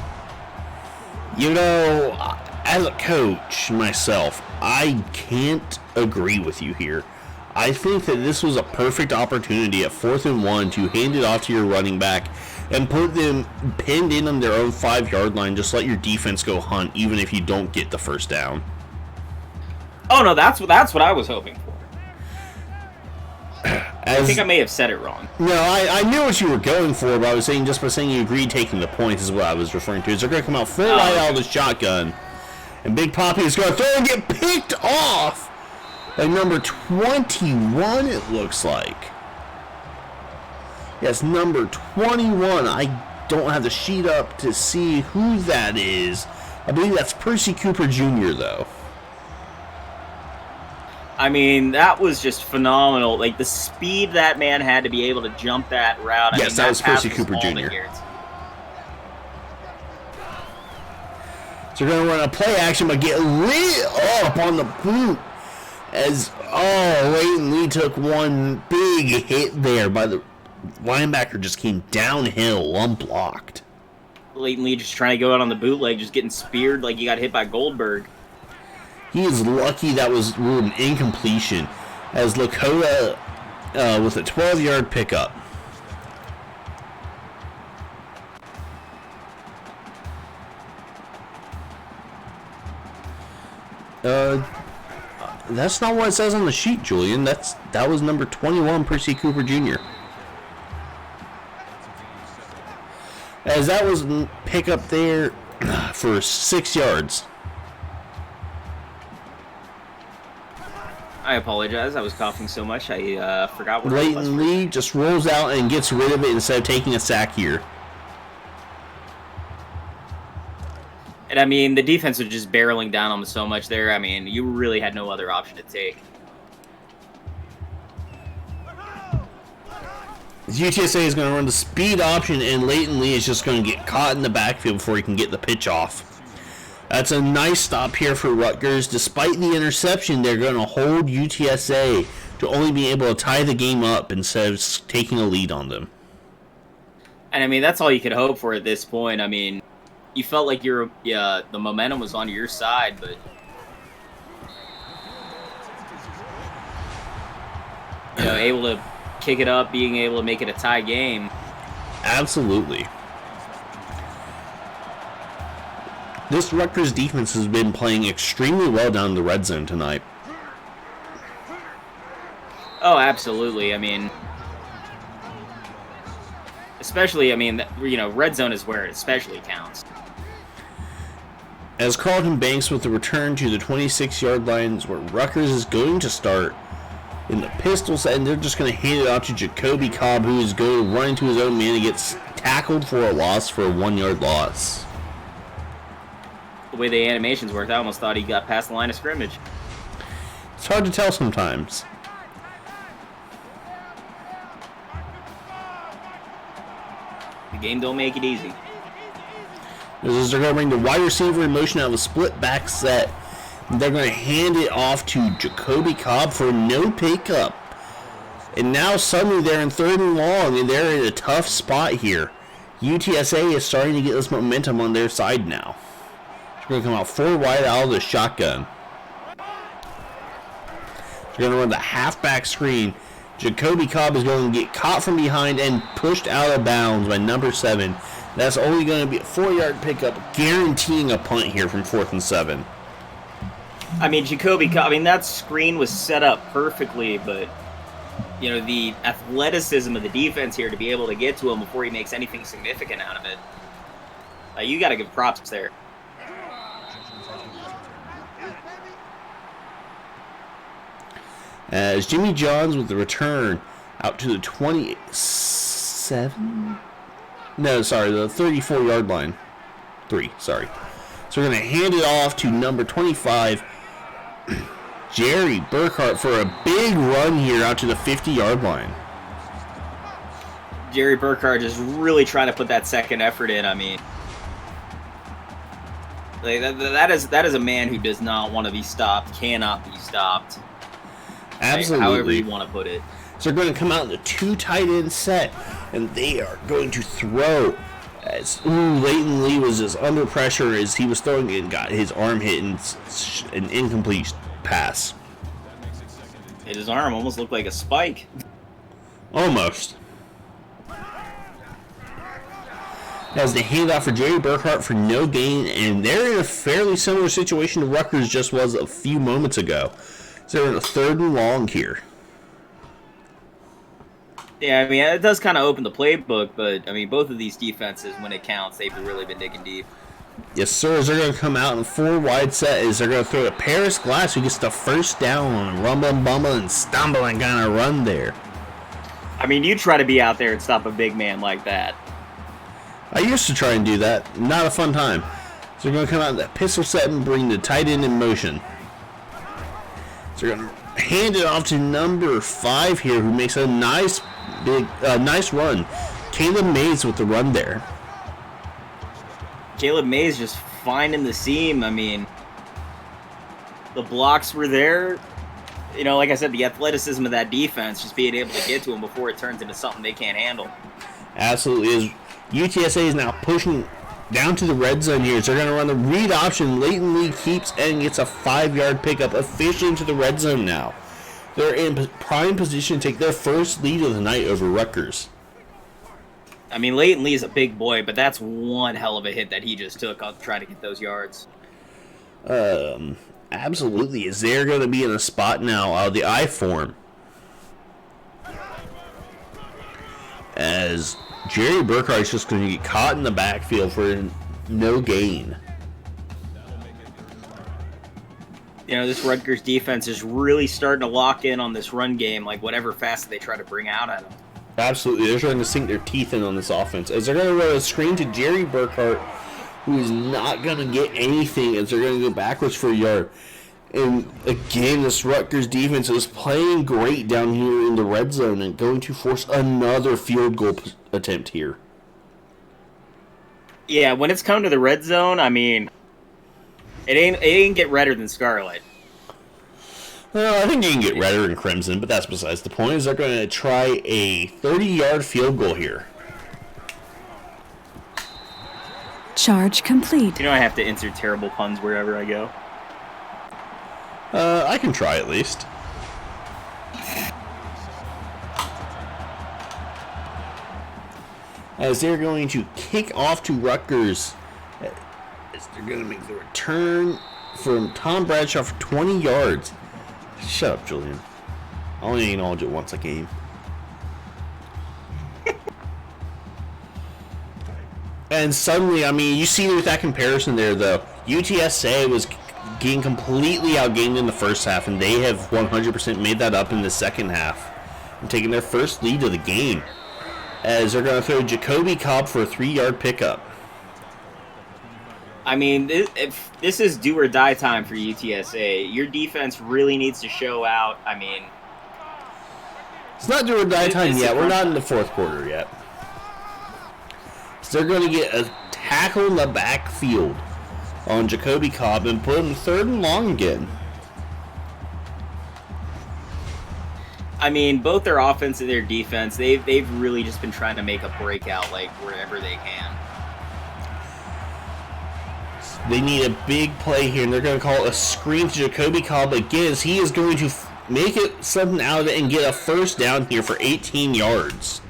As a coach myself, I can't agree with you here. I think that this was a perfect opportunity at 4th and 1 to hand it off to your running back and put them pinned in on their own 5-yard line. Just let your defense go hunt, even if you don't get the first down. Oh no, that's what I was hoping for. I think I may have said it wrong. No, I knew what you were going for, but I was saying just by saying you agreed taking the points is what I was referring to. So they're going to come out full right out of the shotgun. And Big Poppy is going to throw and get picked off by number 21, it looks like. Yes, number 21. I don't have the sheet up to see who that is. I believe that's Percy Cooper Jr., though. That was just phenomenal. The speed that man had to be able to jump that route. Yes, that was Percy Cooper Jr. So they're going to run a play action, but get lit up on the boot. As, Leighton Lee took one big hit there by the linebacker, just came downhill, unblocked. Leighton Lee just trying to go out on the bootleg, just getting speared like he got hit by Goldberg. He is lucky that was ruled an incompletion, as Lakota with a 12-yard pickup. That's not what it says on the sheet, Julian. That was number 21, Percy Cooper Jr. As that was pickup there for 6 yards. I apologize. I was coughing so much I forgot what it was. Leighton Lee just rolls out and gets rid of it instead of taking a sack here. And, I mean, the defense was just barreling down on him so much there. I mean, you really had no other option to take. UTSA is going to run the speed option, and Leighton Lee is just going to get caught in the backfield before he can get the pitch off. That's a nice stop here for Rutgers. Despite the interception, they're going to hold UTSA to only be able to tie the game up instead of taking a lead on them. And, I mean, that's all you could hope for at this point. I mean, you felt like the momentum was on your side, but able to kick it up, being able to make it a tie game. Absolutely. This Rutgers defense has been playing extremely well down in the red zone tonight. Oh, absolutely. I mean, especially, red zone is where it especially counts. As Carlton Banks with the return to the 26-yard line is where Rutgers is going to start in the pistol set, and they're just going to hand it off to Jacoby Cobb, who is going to run into his own man and gets tackled for a loss for a 1-yard loss. The way the animations worked, I almost thought he got past the line of scrimmage. It's hard to tell sometimes. The game don't make it easy. As they're going to bring the wide receiver in motion out of a split back set. They're going to hand it off to Jacoby Cobb for no pickup. And now suddenly they're in 3rd and long, and they're in a tough spot here. UTSA is starting to get this momentum on their side now. They're going to come out 4 wide out of the shotgun. They're going to run the halfback screen. Jacoby Cobb is going to get caught from behind and pushed out of bounds by number 7. That's only going to be a 4-yard pickup, guaranteeing a punt here from 4th and 7. I mean, Jacoby Cobb, that screen was set up perfectly, but, the athleticism of the defense here to be able to get to him before he makes anything significant out of it. You got to give props there. As Jimmy Johns with the return out to the 27? No, sorry, the 34-yard line. 3, sorry. So we're going to hand it off to number 25, Jerry Burkhart, for a big run here out to the 50-yard line. Jerry Burkhart just really trying to put that second effort in. I mean, that is a man who does not want to be stopped, cannot be stopped. Absolutely. However you want to put it. So they're going to come out in a 2 tight end set, and they are going to throw. As Leighton Lee was just under pressure as he was throwing and got his arm hit in an incomplete pass. His arm almost looked like a spike. Almost. As they hand off for Jerry Burkhart for no gain, and they're in a fairly similar situation to Rutgers just was a few moments ago. So they're in a 3rd and long here. Yeah, it does kind of open the playbook, but, both of these defenses, when it counts, they've really been digging deep. Yes, sir. As they're going to come out in a 4 wide set, as they're going to throw to Paris Glass, who gets the first down on a rumble and stumbling kind of run there. You try to be out there and stop a big man like that. I used to try and do that. Not a fun time. So they're going to come out in that pistol set and bring the tight end in motion. So they're going to hand it off to number 5 here, who makes a nice run. Caleb Mays with the run there. Caleb Mays just finding the seam. The blocks were there. Like I said, the athleticism of that defense, just being able to get to him before it turns into something they can't handle. Absolutely is. UTSA is now pushing down to the red zone here. So they're going to run the read option. Leighton Lee keeps and gets a 5-yard pickup officially into the red zone now. They're in prime position to take their first lead of the night over Rutgers. I mean, Leighton Lee is a big boy, but that's one hell of a hit that he just took on trying to get those yards. Absolutely. Is they're going to be in a spot now, the I form. As Jerry Burkhardt is just going to get caught in the backfield for no gain. You know, this Rutgers defense is really starting to lock in on this run game, like whatever fast they try to bring out at them. Absolutely. They're trying to sink their teeth in on this offense. As they're going to run a screen to Jerry Burkhardt, who is not going to get anything as they're going to go backwards for a yard. And again, this Rutgers defense is playing great down here in the red zone and going to force another field goal attempt here. Yeah, when it's come to the red zone, I mean, it ain't get redder than Scarlet. Well, I think you can get redder than Crimson, but that's besides the point. Is they're going to try a 30-yard field goal here. Charge complete. You know I have to insert terrible puns wherever I go. I can try at least. As they're going to kick off to Rutgers. As they're going to make the return from Tom Bradshaw for 20 yards. Shut up, Julian. I only acknowledge it once a game. And suddenly, I mean, you see with that comparison there, though, UTSA was getting completely outgained in the first half, and they have 100% made that up in the second half and taking their first lead of the game. As they're going to throw Jacoby Cobb for a 3-yard pickup. I mean, if this is do or die time for UTSA, your defense really needs to show out. I mean, it's not do or die time yet. We're not in the fourth quarter yet. So they're going to get a tackle in the backfield on Jacoby Cobb and put him 3rd and long again. I mean, both their offense and their defense, they've really just been trying to make a breakout like wherever they can. They need a big play here, and they're going to call it a screen to Jacoby Cobb again, as he is going to make it something out of it and get a first down here for 18 yards.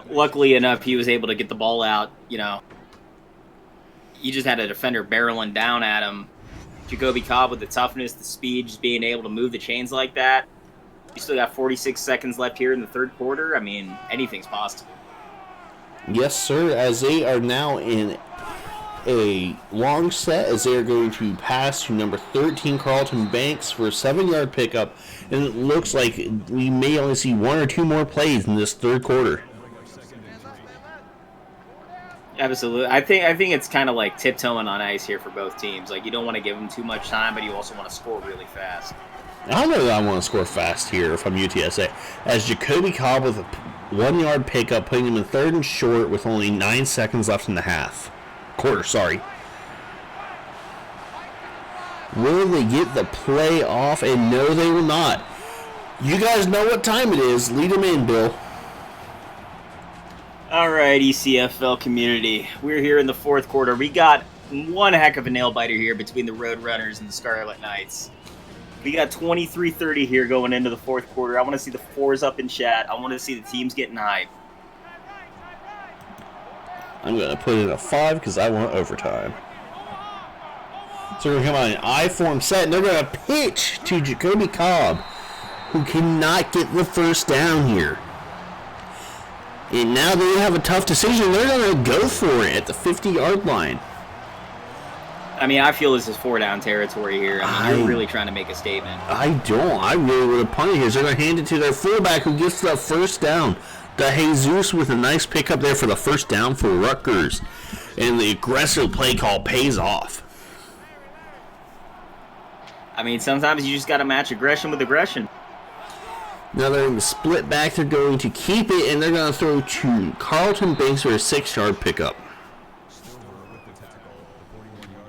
Luckily enough, he was able to get the ball out, you know. He just had a defender barreling down at him. Jacoby Cobb with the toughness, the speed, just being able to move the chains like that. You still got 46 seconds left here in the third quarter. I mean, anything's possible. Yes, sir, as they are now in a long set, as they are going to pass to number 13, Carlton Banks, for a 7-yard pickup. And it looks like we may only see 1 or 2 more plays in this third quarter. Absolutely. I think it's kind of like tiptoeing on ice here for both teams. Like, you don't want to give them too much time, but you also want to score really fast. I don't know that I want to score fast here if I'm UTSA. As Jacoby Cobb with a 1-yard pickup, putting him in 3rd and short with only 9 seconds left in the quarter. Will they get the play off? And no, they will not. You guys know what time it is. Lead them in, Bill. All right, ECFL community. We're here in the fourth quarter. We got one heck of a nail-biter here between the Roadrunners and the Scarlet Knights. We got 23-30 here going into the fourth quarter. I want to see the 4s up in chat. I want to see the teams getting hype. I'm going to put in a 5 because I want overtime. So we're going to come out in an I-form set, and they're going to pitch to Jacoby Cobb, who cannot get the first down here. And now they have a tough decision. They're going to go for it at the 50-yard line. I mean, I feel this is 4-down territory here. I mean, you're really trying to make a statement. I don't. I really would have punted here. So they're going to hand it to their fullback, who gets the first down. The Jesus with a nice pickup there for the first down for Rutgers. And the aggressive play call pays off. I mean, sometimes you just got to match aggression with aggression. Now they're going to split back. They're going to keep it, and they're going to throw to Carlton Banks for a 6-yard pickup.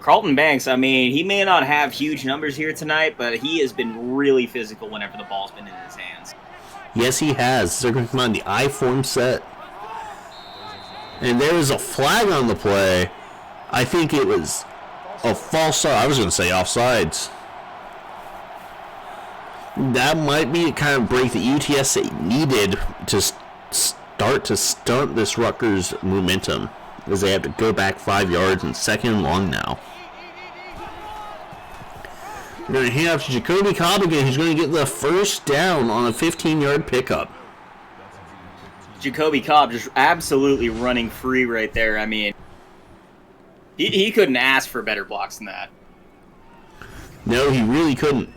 Carlton Banks, I mean, he may not have huge numbers here tonight, but he has been really physical whenever the ball's been in his hands. Yes, he has. They're going to come on the I-form set. And there was a flag on the play. I think it was a false start. I was going to say offsides. That might be the kind of break that UTSA needed to start to stunt this Rutgers momentum, as they have to go back 5 yards and 2nd and long now. We're going to hand off to Jacoby Cobb again, who's going to get the first down on a 15-yard pickup. Jacoby Cobb just absolutely running free right there. I mean, he couldn't ask for better blocks than that. No, he really couldn't.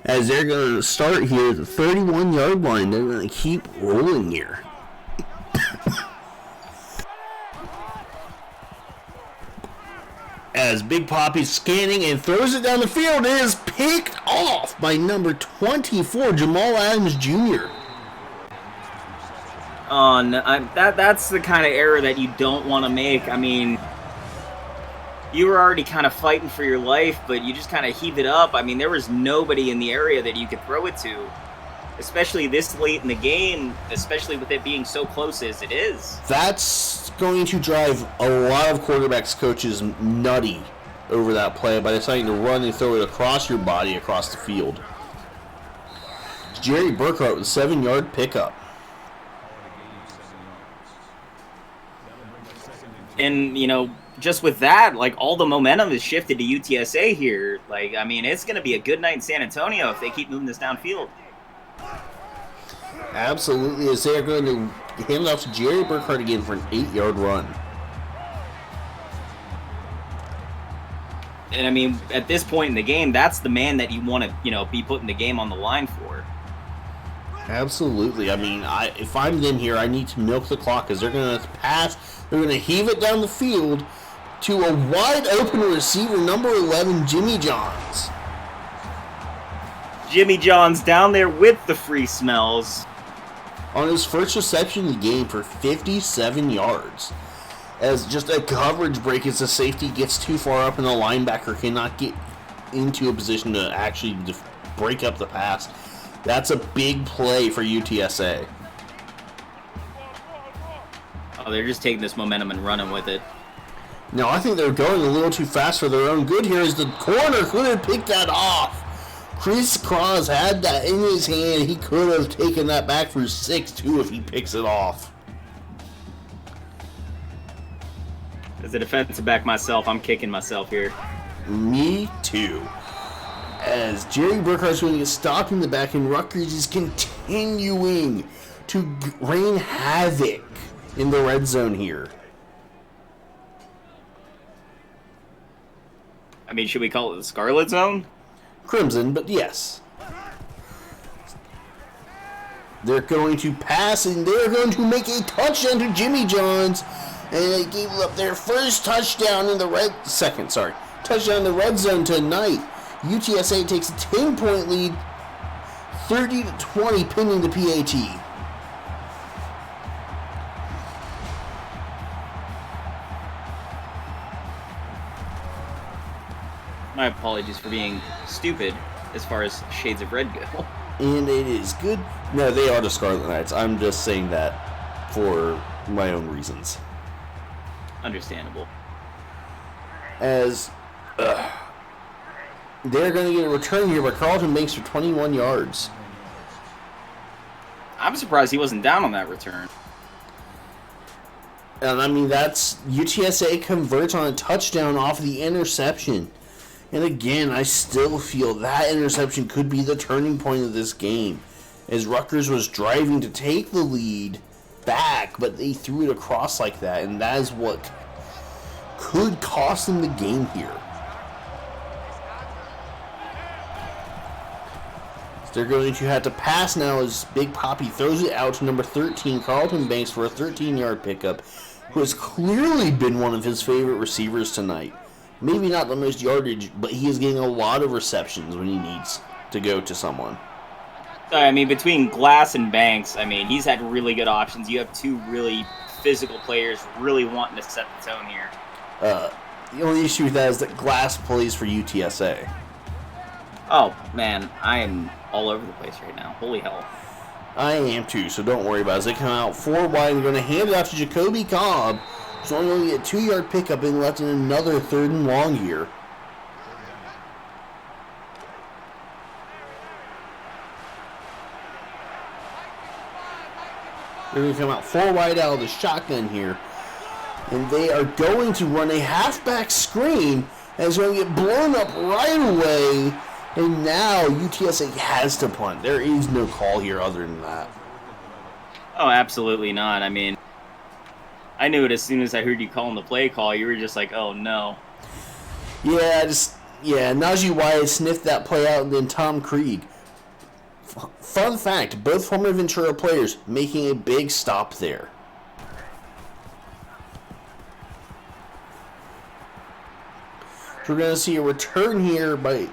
As they're going to start here at the 31-yard line, they're going to keep rolling here. As Big Poppy's scanning and throws it down the field, it is picked off by number 24, Jamal Adams Jr. Oh, no, that's the kind of error that you don't want to make. I mean, you were already kind of fighting for your life, but you just kind of heaved it up. I mean, there was nobody in the area that you could throw it to, especially this late in the game, especially with it being so close as it is. That's going to drive a lot of quarterbacks coaches nutty over that play by deciding to run and throw it across your body across the field. Jerry Burkhart with a 7-yard pickup. And, you know, just with that, like, all the momentum is shifted to UTSA here. Like, I mean, it's going to be a good night in San Antonio if they keep moving this downfield. Absolutely, as they're going to hand it off to Jerry Burkhart again for an 8-yard run. And, I mean, at this point in the game, that's the man that you want to, you know, be putting the game on the line for. Absolutely. I mean, if I'm them here, I need to milk the clock because they're going to pass. They're going to heave it down the field to a wide open receiver, number 11, Jimmy Johns. Jimmy Johns down there with the free smells. On his first reception of the game for 57 yards. As just a coverage break as the safety gets too far up and the linebacker cannot get into a position to actually break up the pass. That's a big play for UTSA. Oh, they're just taking this momentum and running with it. No, I think they're going a little too fast for their own good here as the corner could have picked that off. Chris Cross had that in his hand. He could have taken that back for 6-2 if he picks it off. As a defensive back myself, I'm kicking myself here. Me too. As Jerry Burkhart's going to get stopped in the back, and Rutgers is continuing to rain havoc in the red zone here. I mean, should we call it the Scarlet Zone? Crimson, but yes. They're going to pass, and they're going to make a touchdown to Jimmy Johns. And they gave up their first touchdown in the touchdown in the red zone tonight. UTSA takes a 10-point lead, 30-20, pending the PAT. My apologies for being stupid as far as shades of red go. And it is good. No, they are the Scarlet Knights. I'm just saying that for my own reasons. Understandable. As they're going to get a return here by Carlton Banks for 21 yards. I'm surprised he wasn't down on that return. And I mean, that's UTSA converts on a touchdown off of the interception. And again, I still feel that interception could be the turning point of this game. As Rutgers was driving to take the lead back, but they threw it across like that. And that is what could cost them the game here. They're going to have to pass now as Big Poppy throws it out to number 13, Carlton Banks, for a 13-yard pickup, who has clearly been one of his favorite receivers tonight. Maybe not the most yardage, but he is getting a lot of receptions when he needs to go to someone. I mean, between Glass and Banks, I mean, he's had really good options. You have two really physical players really wanting to set the tone here. The only issue with that is that Glass plays for UTSA. Oh, man, I am all over the place right now. Holy hell. I am too, so don't worry about it. As they come out 4 wide, they're going to hand it off to Jacoby Cobb. He's only going to get a 2-yard pickup and left in another 3rd and long here. They're going to come out 4 wide out of the shotgun here. And they are going to run a halfback screen. And it's going to get blown up right away. And now UTSA has to punt. There is no call here other than that. Oh, absolutely not. I mean, I knew it as soon as I heard you calling the play call. You were just like, oh, no. Yeah, Najee Wyatt sniffed that play out, and then Tom Krieg. Fun fact, both former Ventura players making a big stop there. So we're going to see a return here by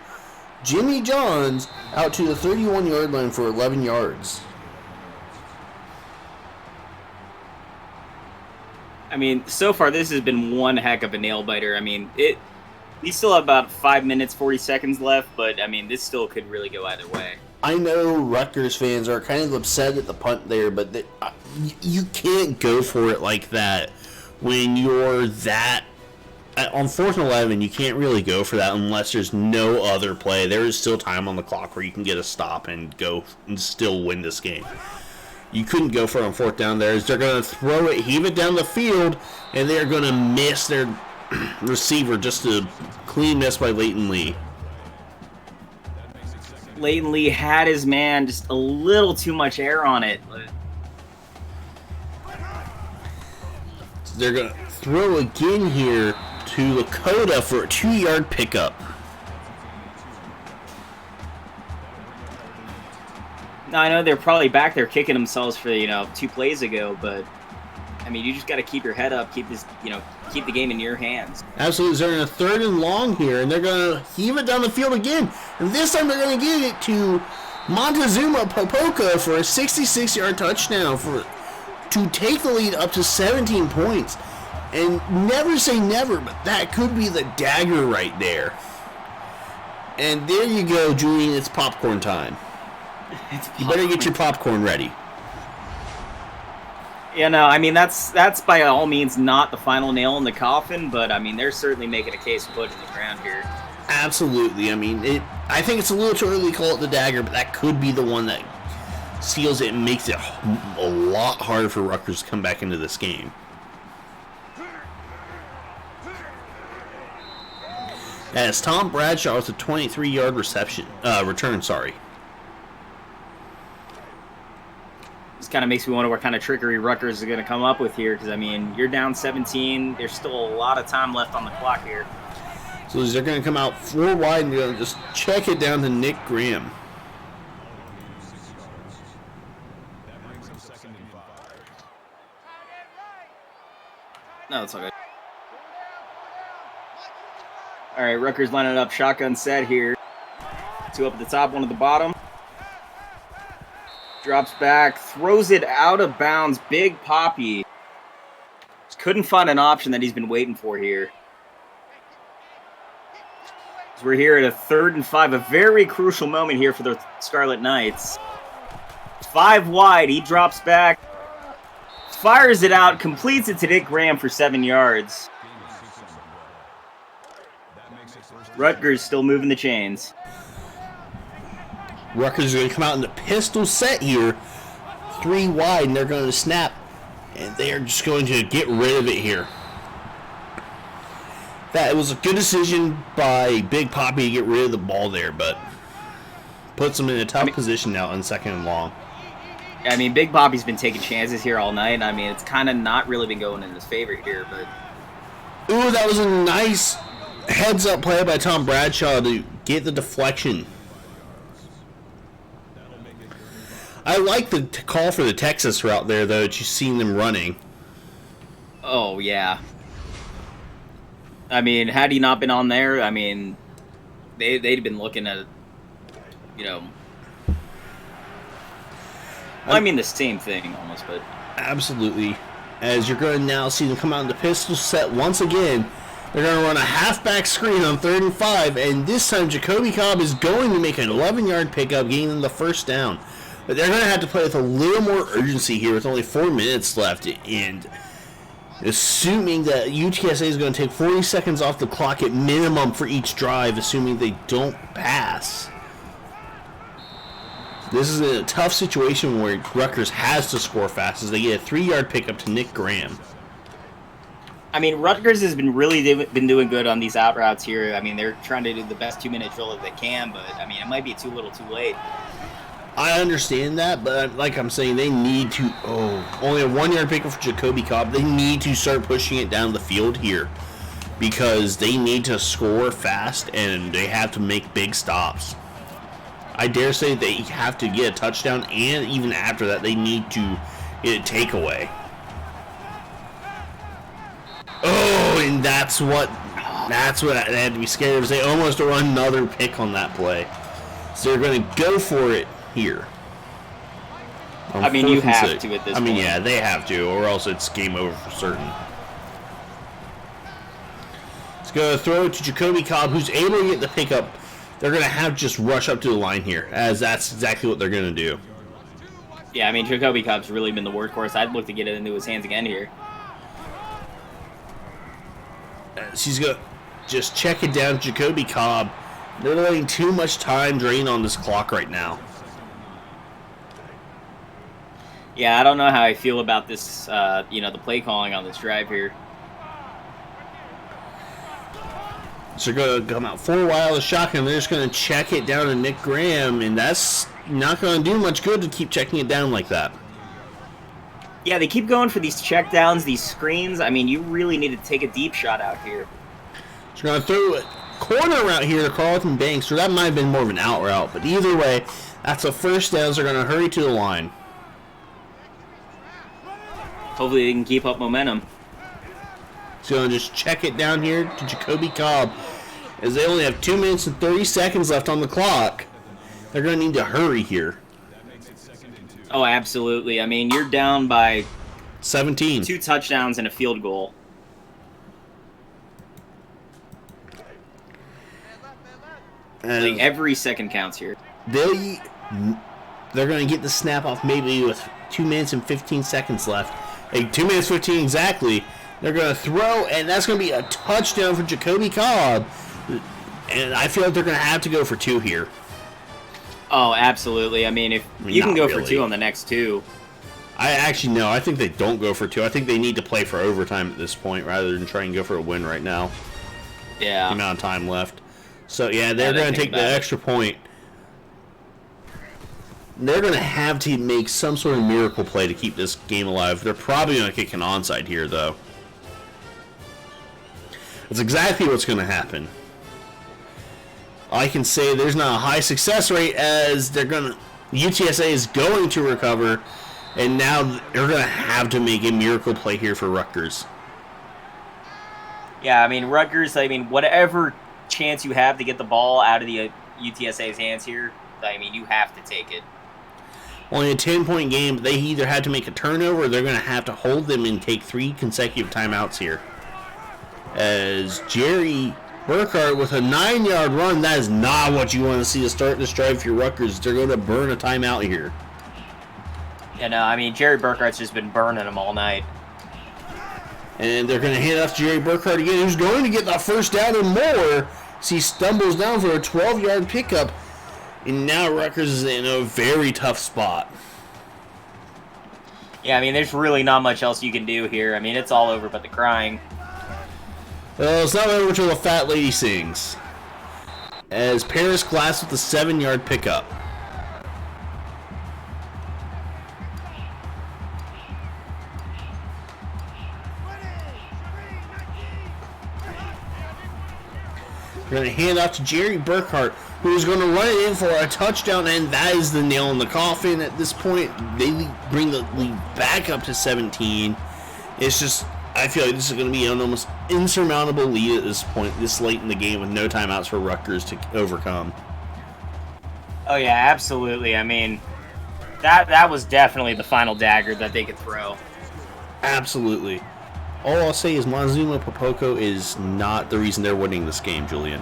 Jimmy Johns out to the 31-yard line for 11 yards. I mean, so far this has been one heck of a nail-biter. I mean, we still have about 5 minutes, 40 seconds left, but, I mean, this still could really go either way. I know Rutgers fans are kind of upset at the punt there, but you can't go for it like that when you're that... On 4th and 11, you can't really go for that unless there's no other play. There is still time on the clock where you can get a stop and go and still win this game. You couldn't go for it on 4th down there. They're going to throw it, heave it down the field, and they're going to miss their receiver. Just a clean miss by Leighton Lee. Leighton Lee had his man, just a little too much air on it. They're going to throw again here to Lakota for a 2-yard pickup. Now, I know they're probably back there kicking themselves for, 2 plays ago, but, I mean, you just got to keep your head up, keep the game in your hands. Absolutely. They're in a 3rd and long here, and they're going to heave it down the field again. And this time they're going to get it to Montezuma Popoca for a 66-yard touchdown to take the lead up to 17 points. And never say never, but that could be the dagger right there. And there you go, Julian. It's popcorn time. You better get your popcorn ready. I mean, that's by all means not the final nail in the coffin, but, I mean, they're certainly making a case for putting the ground here. Absolutely. I mean, I think it's a little too early to call it the dagger, but that could be the one that seals it and makes it a lot harder for Rutgers to come back into this game. As Tom Bradshaw with a 23-yard return. This kind of makes me wonder what kind of trickery Rutgers is going to come up with here, because, I mean, you're down 17. There's still a lot of time left on the clock here. So they're going to come out 4 wide and going to just check it down to Nick Graham. No, it's all good. All right, Rutgers lining it up, shotgun set here. 2 up at the top, 1 at the bottom. Drops back, throws it out of bounds. Big Poppy. Just couldn't find an option that he's been waiting for here. So we're here at a 3rd and 5, a very crucial moment here for the Scarlet Knights. 5 wide, he drops back, fires it out, completes it to Nick Graham for 7 yards. Rutgers still moving the chains. Rutgers is going to come out in the pistol set here. 3 wide, and they're going to snap. And they are just going to get rid of it here. That was a good decision by Big Poppy to get rid of the ball there, but puts them in a tough position now on 2nd and long. I mean, Big Poppy's been taking chances here all night. I mean, it's kind of not really been going in his favor here, but... Ooh, that was a nice heads-up play by Tom Bradshaw to get the deflection. I like the call for the Texas route there, though, that you've seen them running. Oh, yeah. I mean, had he not been on there, I mean, they'd have been looking at, I mean, the same thing almost, but... Absolutely. As you're going to now see them come out in the pistol set once again. They're going to run a halfback screen on 3rd and 5, and this time Jacoby Cobb is going to make an 11-yard pickup, gaining them the 1st down. But they're going to have to play with a little more urgency here with only 4 minutes left. And assuming that UTSA is going to take 40 seconds off the clock at minimum for each drive, assuming they don't pass. This is a tough situation where Rutgers has to score fast as they get a 3-yard pickup to Nick Graham. I mean, Rutgers has been doing good on these out routes here. I mean, they're trying to do the best 2-minute drill that they can, but, I mean, it might be too little too late. I understand that, but like I'm saying, they need to... only a 1-yard pickup for Jacoby Cobb. They need to start pushing it down the field here because they need to score fast and they have to make big stops. I dare say they have to get a touchdown, and even after that, they need to get a takeaway. And that's what I had to be scared of. They almost run another pick on that play. So they're going to go for it here. I mean, you have to at this point. I mean, yeah, they have to, or else it's game over for certain. Let's go throw it to Jacoby Cobb, who's able to get the pickup. They're going to have to just rush up to the line here, as that's exactly what they're going to do. Yeah, I mean, Jacoby Cobb's really been the workhorse. I'd look to get it into his hands again here. She's going to just check it down to Jacoby Cobb. They're letting too much time drain on this clock right now. Yeah, I don't know how I feel about this, the play calling on this drive here. So they're going to come out 4 wide the shotgun. They're just going to check it down to Nick Graham, and that's not going to do much good to keep checking it down like that. Yeah, they keep going for these check downs, these screens. I mean, you really need to take a deep shot out here. So they're going to throw a corner route here to Carlton Banks, so that might have been more of an out route. But either way, that's a first down, so they're going to hurry to the line. Hopefully they can keep up momentum. So going to just check it down here to Jacoby Cobb. As they only have 2 minutes and 30 seconds left on the clock, they're going to need to hurry here. Oh, absolutely. I mean, you're down by 17. 2 touchdowns and a field goal. Like every second counts here. They're going to get the snap off maybe with 2 minutes and 15 seconds left. Like 2 minutes 15 exactly. They're going to throw, and that's going to be a touchdown for Jacoby Cobb. And I feel like they're going to have to go for 2 here. Oh, absolutely. I mean, you can go for 2 on the next 2. I think they don't go for 2. I think they need to play for overtime at this point rather than try and go for a win right now. Yeah. The amount of time left. So, yeah, they're going to take the extra point. They're going to have to make some sort of miracle play to keep this game alive. They're probably going to kick an onside here, though. That's exactly what's going to happen. I can say there's not a high success rate as UTSA is going to recover, and now they're going to have to make a miracle play here for Rutgers. Yeah, I mean, Rutgers, whatever chance you have to get the ball out of the UTSA's hands here, you have to take it. Only a 10-point game, but they either had to make a turnover or they're going to have to hold them and take 3 consecutive timeouts here. As Jerry Burkhart with a 9-yard run, that is not what you want to see to start this drive for your Rutgers. They're going to burn a timeout here. Yeah, no, Jerry Burkhart's just been burning them all night. And they're going to hand it off to Jerry Burkhart again, who's going to get the first down and more. So he stumbles down for a 12-yard pickup. And now Rutgers is in a very tough spot. Yeah, there's really not much else you can do here. It's all over but the crying. Well, it's not over until the fat lady sings. As Paris Glass with the 7-yard pickup. We're going to hand off to Jerry Burkhart, who's going to run it in for a touchdown, and that is the nail in the coffin. At this point, they bring the lead back up to 17. It's just, I feel like this is going to be an almost insurmountable lead at this point, this late in the game, with no timeouts for Rutgers to overcome. Oh, yeah, absolutely. That was definitely the final dagger that they could throw. Absolutely. All I'll say is Montezuma Popoko is not the reason they're winning this game, Julian.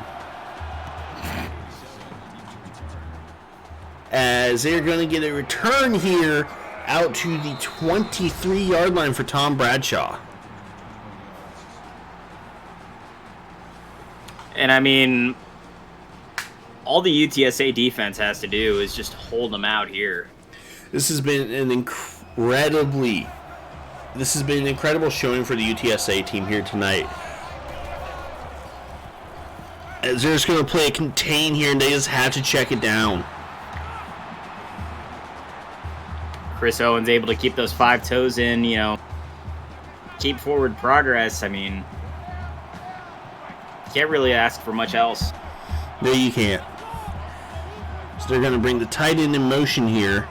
as they're going to get a return here out to the 23-yard line for Tom Bradshaw. And I mean, all the UTSA defense has to do is just hold them out here. This has been an incredible showing for the UTSA team here tonight. As they're just going to play a contain here, and they just have to check it down. Chris Owens able to keep those 5 toes in, keep forward progress. I mean, can't really ask for much else. No, you can't. So they're going to bring the tight end in motion here.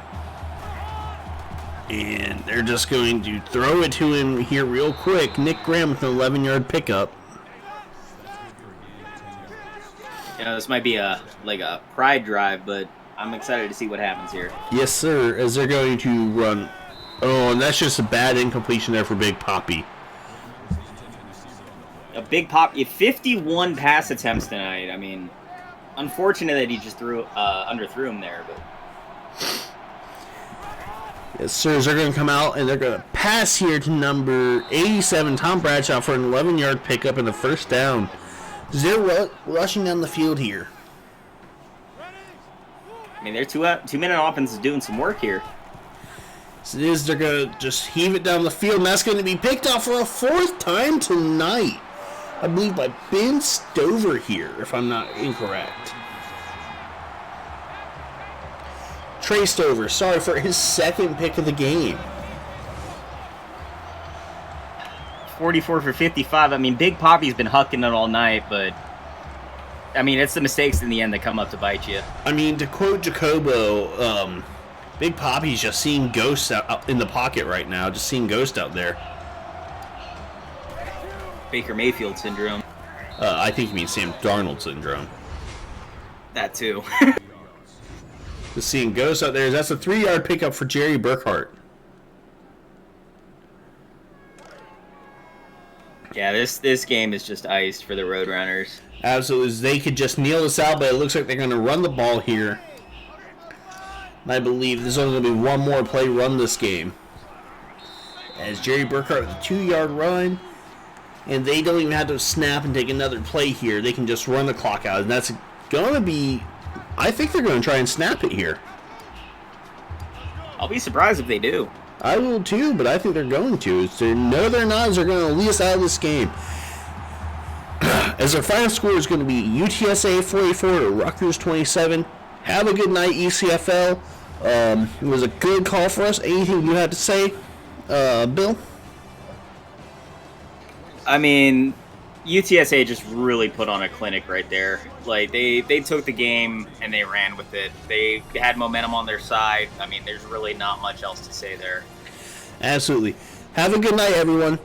And they're just going to throw it to him here real quick. Nick Graham with an 11-yard pickup. This might be a pride drive, but I'm excited to see what happens here. Yes, sir, as they're going to run. Oh, and that's just a bad incompletion there for Big Poppy. A Big Poppy, 51 pass attempts tonight. I mean, unfortunate that he just underthrew him there, but... Yes, sir, they're going to come out and they're going to pass here to number 87, Tom Bradshaw, for an 11-yard pickup and a first down. They're rushing down the field here. I mean, their two-minute offense is doing some work here. So they're going to just heave it down the field, and that's going to be picked off for a 4th time tonight. I believe by Ben Stover here, if I'm not incorrect. Trey Stover, sorry, for his 2nd pick of the game. 44 for 55. I mean, Big Poppy's been hucking it all night, but I mean, it's the mistakes in the end that come up to bite you. I mean, to quote Jacobo, Big Poppy's just seeing ghosts out in the pocket right now, just seeing ghosts out there. Baker Mayfield syndrome. I think you mean Sam Darnold syndrome. That too. Just seeing ghosts out there. That's a 3-yard pickup for Jerry Burkhart. Yeah, this game is just iced for the Roadrunners. Absolutely. They could just kneel this out, but it looks like they're going to run the ball here. And I believe there's only going to be one more play run this game. As Jerry Burkhart with a 2-yard run. And they don't even have to snap and take another play here. They can just run the clock out. And that's going to be... I think they're going to try and snap it here. I'll be surprised if they do. I will too, but I think they're going to. No, they're not. They're going to lead us out of this game. As our final score is going to be UTSA 44 to Rutgers 27. Have a good night, ECFL. It was a good call for us. Anything you had to say, Bill? I mean, UTSA just really put on a clinic right there. Like, they took the game and they ran with it. They had momentum on their side. I mean, there's really not much else to say there. Absolutely. Have a good night, everyone.